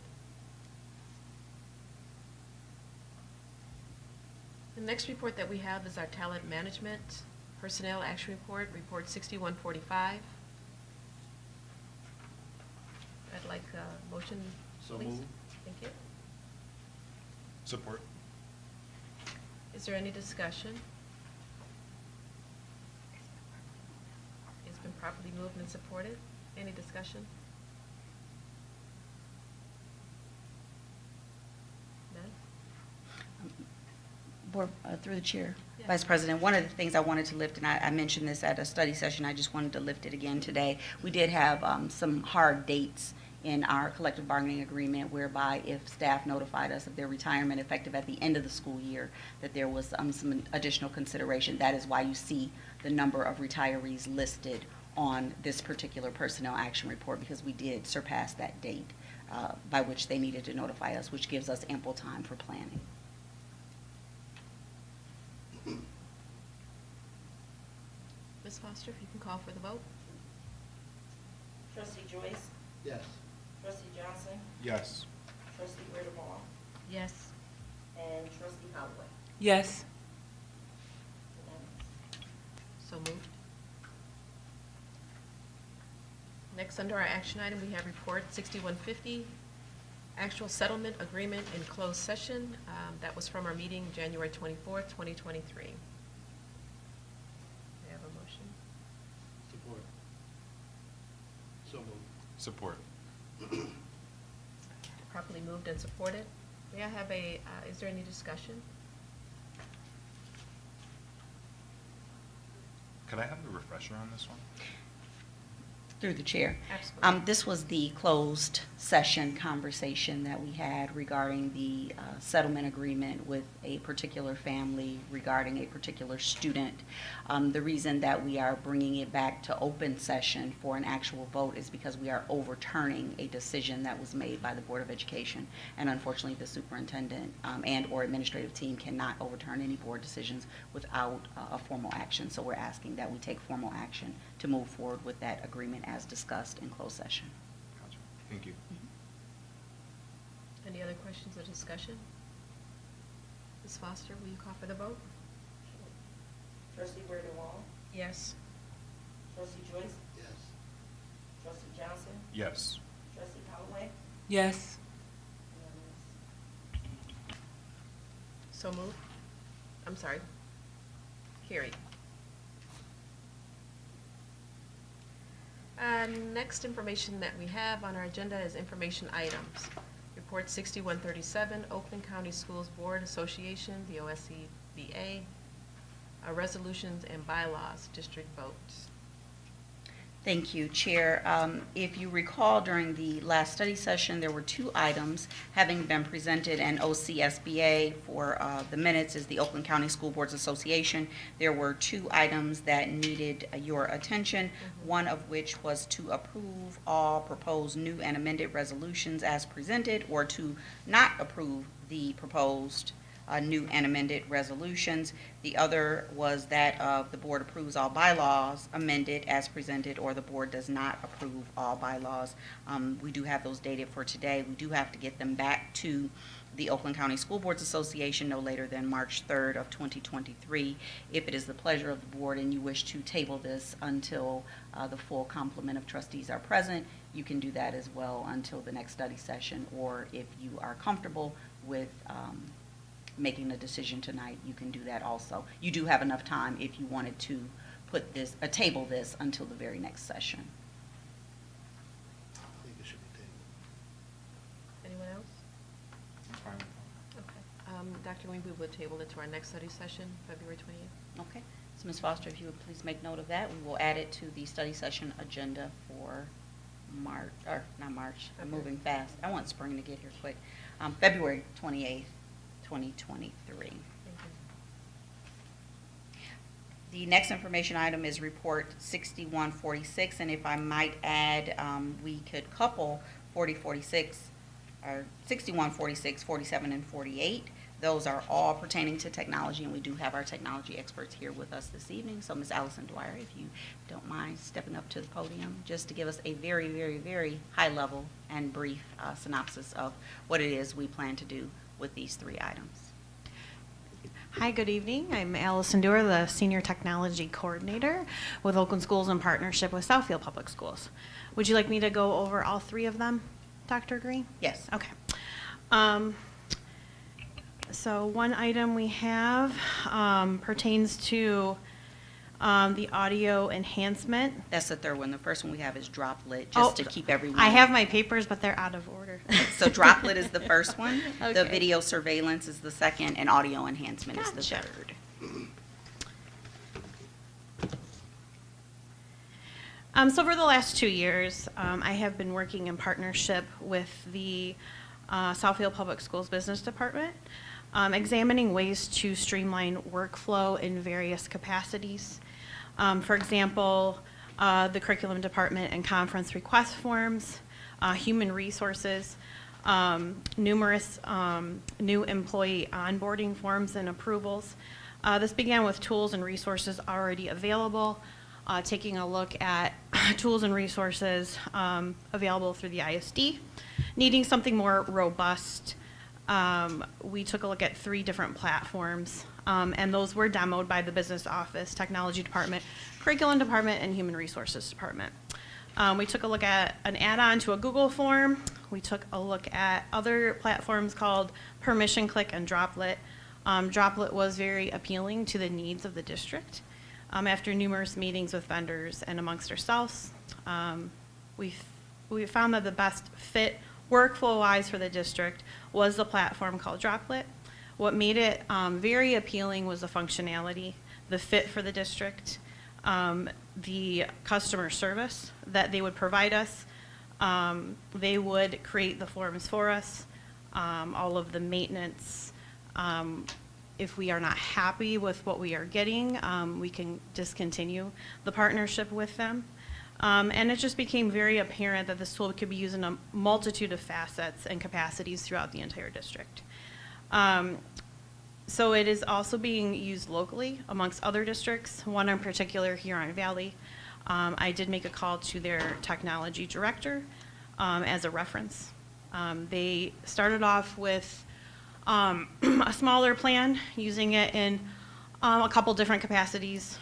The next report that we have is our talent management personnel action report, Report 6145. I'd like a motion, So please. moved. Thank you. Support. Is there any discussion? It's been properly moved and supported. Any discussion? None? Board, through the chair, Yes. Vice President, one of the things I wanted to lift, and I mentioned this at a study session, I just wanted to lift it again today. We did have some hard dates in our collective bargaining agreement, whereby if staff notified us of their retirement effective at the end of the school year, that there was some additional consideration. That is why you see the number of retirees listed on this particular personnel action report, because we did surpass that date by which they needed to notify us, which gives us ample time for planning. Ms. Foster, if you can call for the vote. Trustee Joyce? Yes. Trustee Johnson? Yes. Trustee Ball? Yes. And Trustee Holloway? Yes. So moved. Next, under our action item, we have report 6150, actual settlement agreement in closed session. That was from our meeting January 24th, 2023. May I have a motion? Support. So moved. Support. Properly moved and supported. May I have is there any discussion? Could I have a refresher on this one? Through the chair. Absolutely. This was the closed session conversation that we had regarding the settlement agreement with a particular family regarding a particular student. The reason that we are bringing it back to open session for an actual vote is because we are overturning a decision that was made by the Board of Education. And unfortunately, the superintendent and/or administrative team cannot overturn any board decisions without a formal action. So we're asking that we take formal action to move forward with that agreement as discussed in closed session. Gotcha. Thank you. Any other questions or discussion? Ms. Foster, will you call for the vote? Trustee Wall? Yes. Trustee Joyce? Yes. Trustee Johnson? Yes. Trustee Holloway? Yes. So moved. I'm sorry. Carried. Next information that we have on our agenda is information items. Report 6137, Oakland County Schools Board Association, the OSCBA, resolutions and bylaws, district votes. Thank you, Chair. If you recall, during the last study session, there were two items having been presented, and OCSBA for the minutes is the Oakland County School Boards Association. There were two items that needed your attention, one of which was to approve all proposed new and amended resolutions as presented, or to not approve the proposed new and amended resolutions. The other was that the board approves all bylaws amended as presented, or the board does not approve all bylaws. We do have those dated for today. We do have to get them back to the Oakland County School Boards Association no later than March 3rd of 2023. If it is the pleasure of the board and you wish to table this until the full complement of trustees are present, you can do that as well until the next study session, or if you are comfortable with making a decision tonight, you can do that also. You do have enough time if you wanted to put this, table this until the very next session. I think it should be tabled. Anyone else? I'm fine with Okay. Dr. Green, we will table it to our next study session, February 28th. Okay, so Ms. Foster, if you would please make note of that, we will add it to the study session agenda for March, or not March, I'm Okay. moving fast. I want spring to get here quick. February 28th, 2023. Thank you. The next information item is report 6146, and if I might add, we could couple 4046, or 6146, 47, and 48. Those are all pertaining to technology, and we do have our technology experts here with us this evening. So Ms. Allison Dwyer, if you don't mind stepping up to the podium, just to give us a very, very, very high level and brief synopsis of what it is we plan to do with these three items. Hi, good evening. I'm Allison Dewar, the Senior Technology Coordinator with Oakland Schools in partnership with Southfield Public Schools. Would you like me to go over all three of them, Dr. Green? Yes. Okay. So one item we have pertains to the audio enhancement. That's the third one. The first one we have is Droplet, Oh, just to keep everyone. I have my papers, but they're out of order. So Droplet is the first one, the Okay. video surveillance is the second, and audio enhancement is the Gotcha. third. So for the last 2 years, I have been working in partnership with the Southfield Public Schools Business Department, examining ways to streamline workflow in various capacities. For example, the curriculum department and conference request forms, human resources, numerous new employee onboarding forms and approvals. This began with tools and resources already available, taking a look at tools and resources available through the ISD. Needing something more robust, we took a look at 3 different platforms, and those were demoed by the business office, technology department, curriculum department, and human resources department. We took a look at an add-on to a Google form. We took a look at other platforms called Permission Click and Droplet. Droplet was very appealing to the needs of the district. After numerous meetings with vendors and amongst ourselves, we found that the best fit workflow-wise for the district was the platform called Droplet. What made it very appealing was the functionality, the fit for the district, the customer service that they would provide us. They would create the forms for us, all of the maintenance. If we are not happy with what we are getting, we can discontinue the partnership with them. And it just became very apparent that this tool could be used in a multitude of facets and capacities throughout the entire district. So it is also being used locally amongst other districts, one in particular Huron Valley. I did make a call to their technology director as a reference. They started off with a smaller plan, using it in a couple different capacities.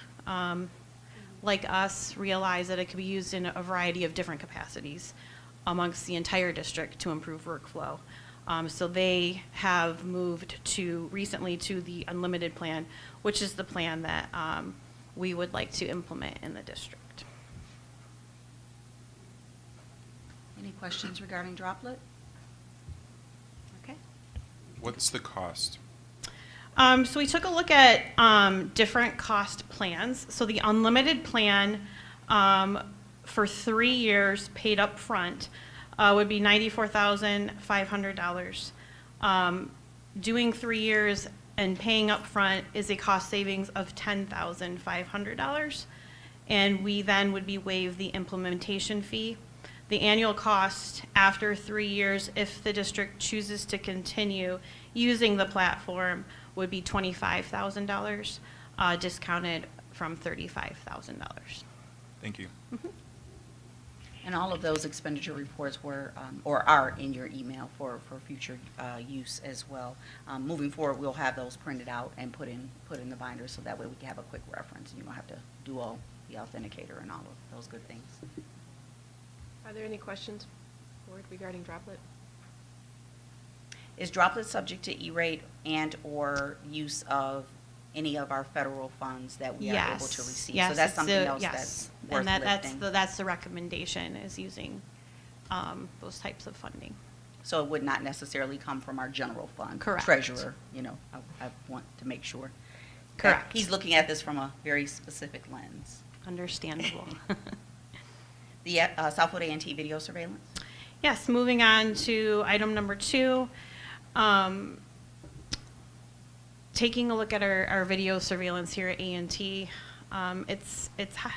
Like us, realize that it could be used in a variety of different capacities amongst the entire district to improve workflow. So they have moved recently to the unlimited plan, which is the plan that we would like to implement in the district. Any questions regarding Droplet? Okay. What's the cost? So we took a look at different cost plans. So the unlimited plan for 3 years paid up front would be $94,500. Doing 3 years and paying up front is a cost savings of $10,500. And we then would be waived the implementation fee. The annual cost after 3 years, if the district chooses to continue using the platform, would be $25,000, discounted from $35,000. Thank you. And all of those expenditure reports were, or are in your email for future use as well. Moving forward, we'll have those printed out and put in the binder, so that way we can have a quick reference. You don't have to do all the authenticator and all of those good things. Are there any questions, Board, regarding Droplet? Is Droplet subject to E-rate and/or use of any of our federal funds that we are able to receive? Yes, So that's it's something the- else yes. that's worth And lifting. that's the recommendation, is using those types of funding. So it would not necessarily come from our general fund. Correct. Treasurer, I want to make sure. that Correct. He's looking at this from a very specific lens. Understandable. The Southfield A&T video surveillance? Yes, moving on to item number 2. Taking a look at our video surveillance here at A&T, it's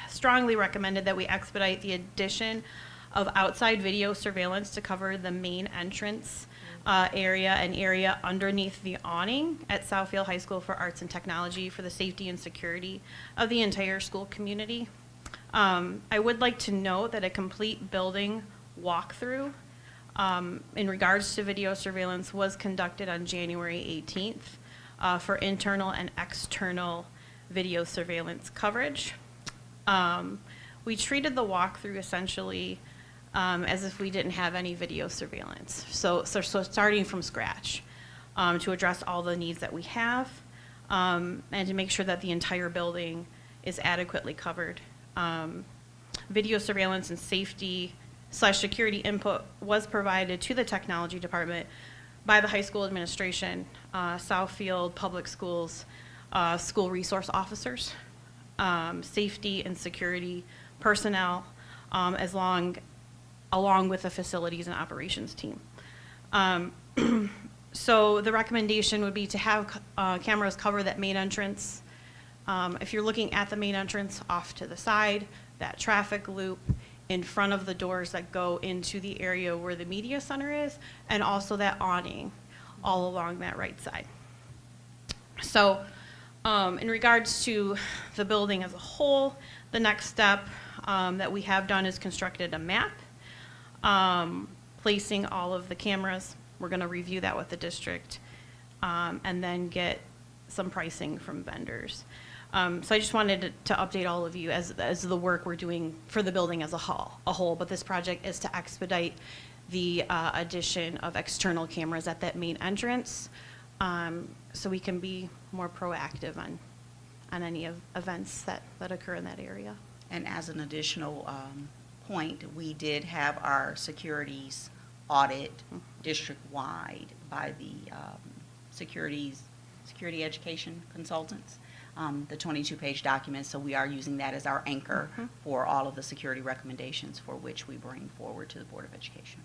strongly recommended that we expedite the addition of outside video surveillance to cover the main entrance area and area underneath the awning at Southfield High School for Arts and Technology for the safety and security of the entire school community. I would like to note that a complete building walkthrough in regards to video surveillance was conducted on January 18th for internal and external video surveillance coverage. We treated the walkthrough essentially as if we didn't have any video surveillance. So starting from scratch to address all the needs that we have and to make sure that the entire building is adequately covered. Video surveillance and safety/security input was provided to the technology department by the high school administration, Southfield Public Schools, school resource officers, safety and security personnel, along with the facilities and operations team. So the recommendation would be to have cameras cover that main entrance. If you're looking at the main entrance, off to the side, that traffic loop in front of the doors that go into the area where the media center is, and also that awning all along that right side. So in regards to the building as a whole, the next step that we have done is constructed a map, placing all of the cameras. We're going to review that with the district, and then get some pricing from vendors. So I just wanted to update all of you as the work we're doing for the building as a whole. But this project is to expedite the addition of external cameras at that main entrance, so we can be more proactive on any of events that occur in that area. And as an additional point, we did have our securities audit district-wide by the security education consultants, the 22-page document. So we are using that as our anchor for all of the security recommendations for which we bring forward to the Board of Education.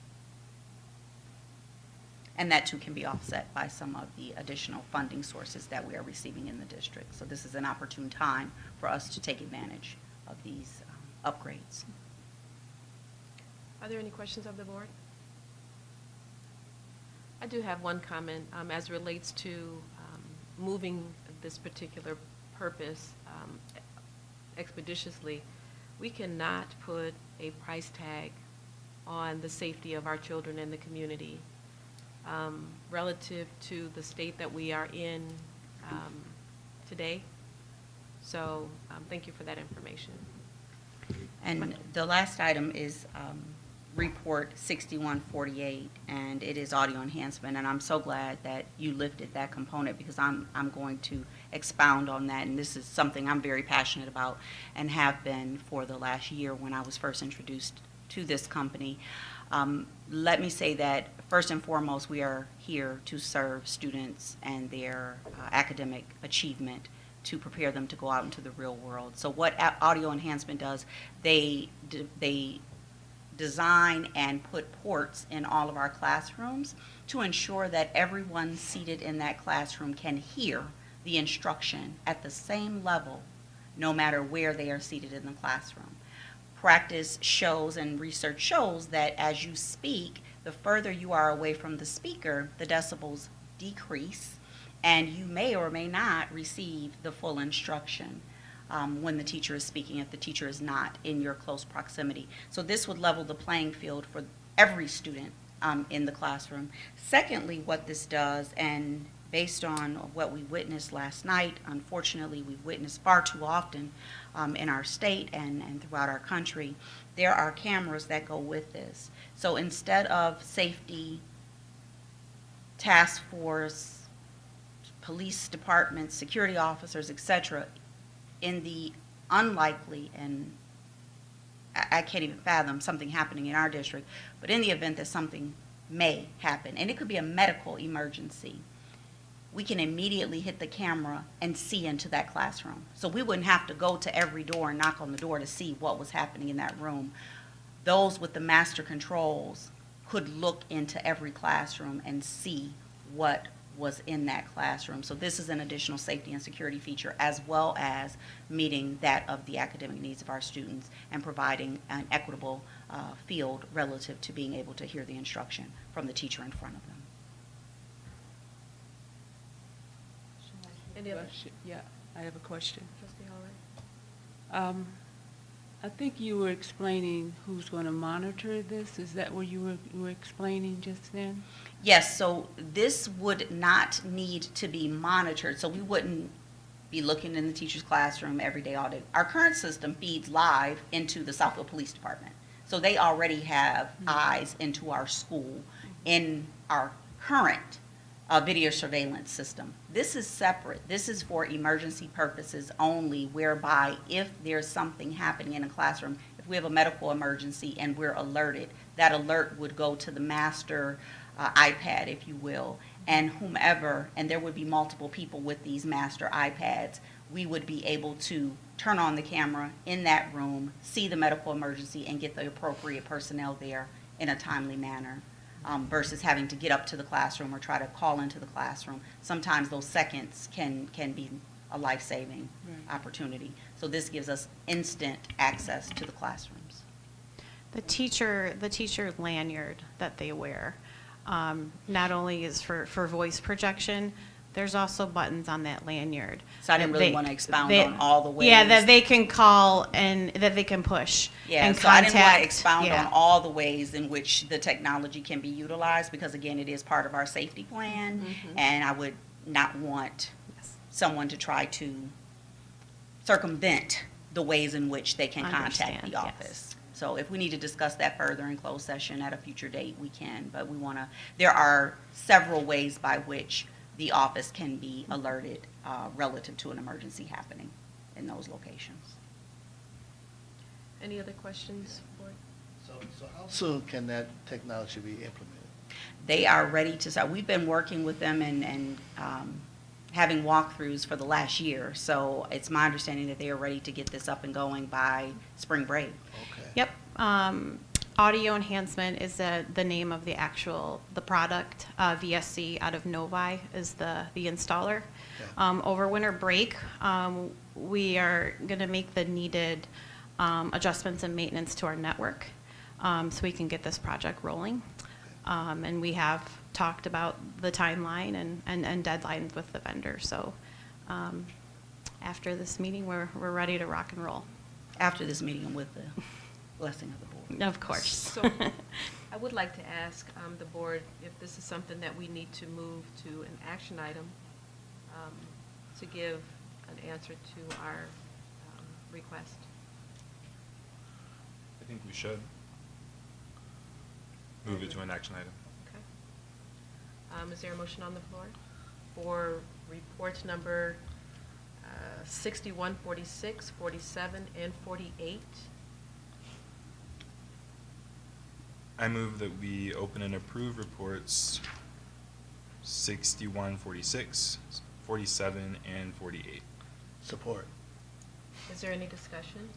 And that too can be offset by some of the additional funding sources that we are receiving in the district. So this is an opportune time for us to take advantage of these upgrades. Are there any questions of the board? I do have one comment as relates to moving this particular purpose expeditiously. We cannot put a price tag on the safety of our children in the community relative to the state that we are in today. So thank you for that information. And the last item is Report 6148, and it is audio enhancement. And I'm so glad that you lifted that component, because I'm going to expound on that. And this is something I'm very passionate about and have been for the last year when I was first introduced to this company. Let me say that first and foremost, we are here to serve students and their academic achievement, to prepare them to go out into the real world. So what audio enhancement does, they design and put ports in all of our classrooms to ensure that everyone seated in that classroom can hear the instruction at the same level, no matter where they are seated in the classroom. Practice shows and research shows that as you speak, the further you are away from the speaker, the decibels decrease, and you may or may not receive the full instruction when the teacher is speaking, if the teacher is not in your close proximity. So this would level the playing field for every student in the classroom. Secondly, what this does, and based on what we witnessed last night, unfortunately we've witnessed far too often in our state and throughout our country, there are cameras that go with this. So instead of safety task force, police departments, security officers, etc., in the unlikely, and I can't even fathom something happening in our district, but in the event that something may happen, and it could be a medical emergency, we can immediately hit the camera and see into that classroom. So we wouldn't have to go to every door and knock on the door to see what was happening in that room. Those with the master controls could look into every classroom and see what was in that classroom. So this is an additional safety and security feature, as well as meeting that of the academic needs of our students and providing an equitable field relative to being able to hear the instruction from the teacher in front of them. Any other? Yeah, I have a question. Trustee Hallway? I think you were explaining who's going to monitor this. Is that what you were explaining just then? Yes, so this would not need to be monitored, so we wouldn't be looking in the teacher's classroom every day, all day. Our current system feeds live into the Southfield Police Department, so they already have eyes into our school in our current video surveillance system. This is separate. This is for emergency purposes only, whereby if there's something happening in a classroom, if we have a medical emergency and we're alerted, that alert would go to the master iPad, if you will, and whomever, and there would be multiple people with these master iPads, we would be able to turn on the camera in that room, see the medical emergency, and get the appropriate personnel there in a timely manner, versus having to get up to the classroom or try to call into the classroom. Sometimes those seconds can be a life-saving opportunity. So this gives us instant access to the classrooms. The teacher lanyard that they wear, not only is for voice projection, there's also buttons on that lanyard. So I didn't really want to expound on all the ways. Yeah, that they can call and that they can push Yeah, and so I didn't want contact. to expound Yeah. on all the ways in which the technology can be utilized, because again, it is part of our safety plan, and I would not want someone to try to circumvent the ways in which they can contact Understand, the yes. office. So if we need to discuss that further in closed session at a future date, we can, but we want to, there are several ways by which the office can be alerted relative to an emergency happening in those locations. Any other questions, Board? So how soon can that technology be implemented? They are ready to start. We've been working with them and having walkthroughs for the last year. So it's my understanding that they are ready to get this up and going by spring break. Okay. Yep. Audio enhancement is the name of the product. VSC out of Novi is the installer. Okay. Over winter break, we are going to make the needed adjustments and maintenance to our network so we can get this project rolling. And we have talked about the timeline and deadlines with the vendor. So after this meeting, we're ready to rock and roll. After this meeting and with the blessing of the board. Of course. So I would like to ask the board if this is something that we need to move to an action item to give an answer to our request. I think we should move it to an action item. Okay. Is there a motion on the floor for reports number 61, 46, 47, and 48? I move that we open and approve reports 61, 46, 47, and 48. Support. Is there any discussion?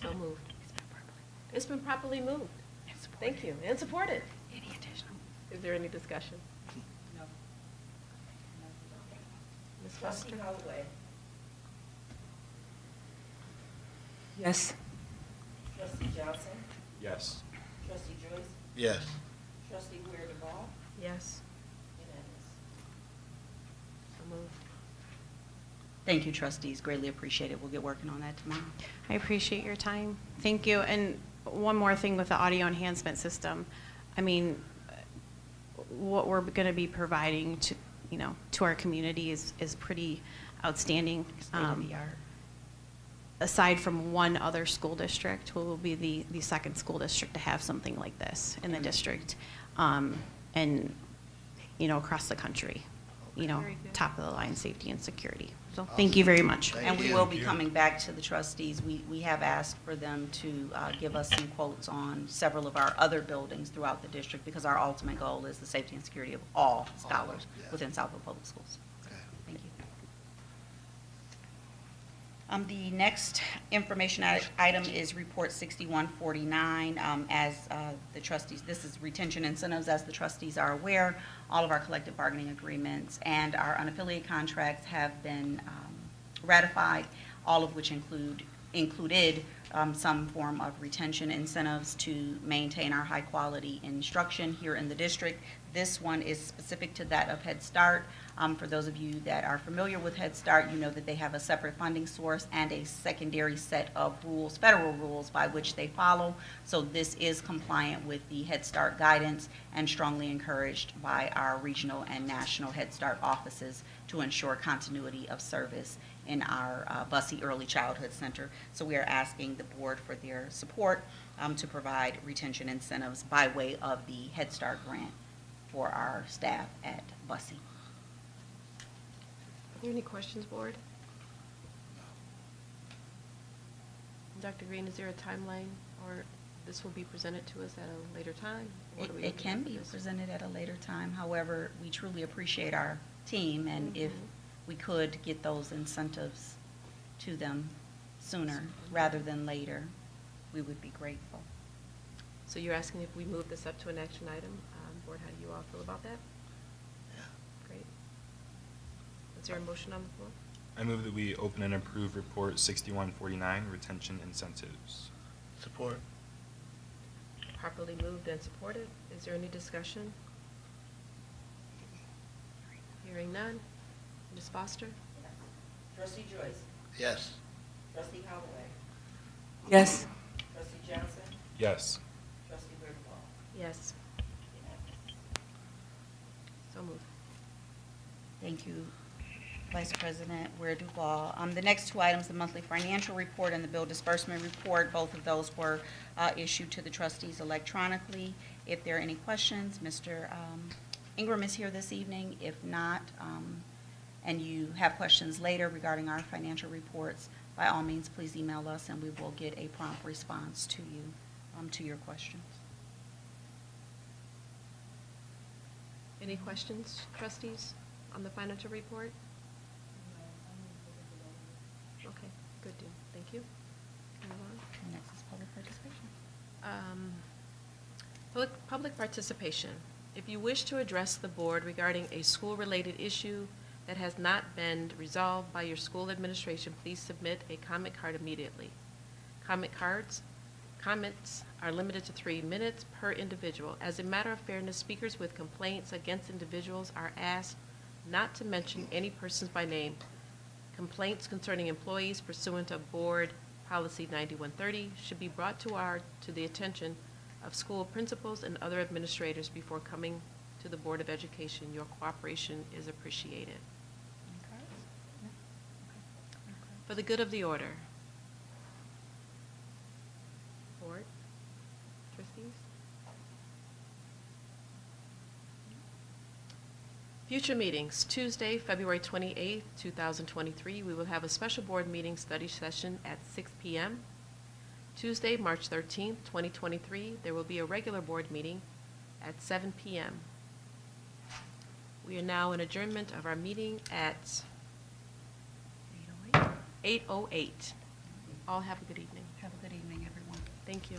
So moved. It's been properly moved. Thank you. And supported. Any additional? Is there any discussion? No. Ms. Trustee Foster? Holloway. Yes. Trustee Johnson. Yes. Trustee Joyce. Yes. Trustee Ware Duvall. Yes. Unanimous. So moved. Thank you, trustees. Greatly appreciate it. We'll get working on that tomorrow. I appreciate your time. Thank you. And one more thing with the audio enhancement system. I mean, what we're going to be providing to, to our community is pretty outstanding. State of the art. Aside from one other school district, we will be the second school district to have something like this in the district, and, across the country, Very good. top of the line safety and security. So thank you very much. Thank And we you. will be coming back to the trustees. We have asked for them to give us some quotes on several of our other buildings throughout the district, because our ultimate goal is the safety and security of all scholars yeah. within Southfield Public Schools. Okay. Thank you. The next information item is Report 6149. As the trustees, this is retention incentives. As the trustees are aware, all of our collective bargaining agreements and our unaffiliated contracts have been ratified, all of which included some form of retention incentives to maintain our high-quality instruction here in the district. This one is specific to that of Head Start. For those of you that are familiar with Head Start, you know that they have a separate funding source and a secondary set of rules, federal rules, by which they follow. So this is compliant with the Head Start guidance and strongly encouraged by our regional and national Head Start offices to ensure continuity of service in our Bussey Early Childhood Center. So we are asking the board for their support to provide retention incentives by way of the Head Start grant for our staff at Bussey. Are there any questions, board? Dr. Green, is there a timeline, or this will be presented to us at a later time? What are we It looking at can for be this? presented at a later time. However, we truly appreciate our team, and if we could get those incentives to them sooner rather than later, we would be grateful. So you're asking if we move this up to an action item? Board, how do you all feel about that? Yeah. Great. Is there a motion on the floor? I move that we open and approve Report 6149, Retention Incentives. Support. Properly moved and supported. Is there any discussion? Hearing none. Ms. Foster? Trustee Joyce, Yes. trustee Holloway, Yes. trustee Johnson, Yes. trustee Wirdball. Yes. Unanimous. So moved. Thank you, Vice President Ware Duval. The next two items, the monthly financial report and the bill disbursement report, both of those were issued to the trustees electronically. If there are any questions, Mr. Ingram is here this evening. If not, and you have questions later regarding our financial reports, by all means, please email us and we will get a prompt response to you, to your questions. Any questions, trustees, on the financial report? Okay, good deal. Thank you. Move on. Next is public participation. Public participation. If you wish to address the board regarding a school-related issue that has not been resolved by your school administration, please submit a comment card immediately. Comments are limited to 3 minutes per individual. As a matter of fairness, speakers with complaints against individuals are asked not to mention any persons by name. Complaints concerning employees pursuant to Board Policy 9130 should be brought to the attention of school principals and other administrators before coming to the Board of Education. Your cooperation is appreciated. For the good of the order. Board, trustees? Future meetings, Tuesday, February 28th, 2023, we will have a special board meeting study session at 6 p.m. Tuesday, March 13th, 2023, there will be a regular board meeting at 7 p.m. We are now in adjournment of our meeting at 8:08. All have a good evening. Have a good evening, everyone. Thank you.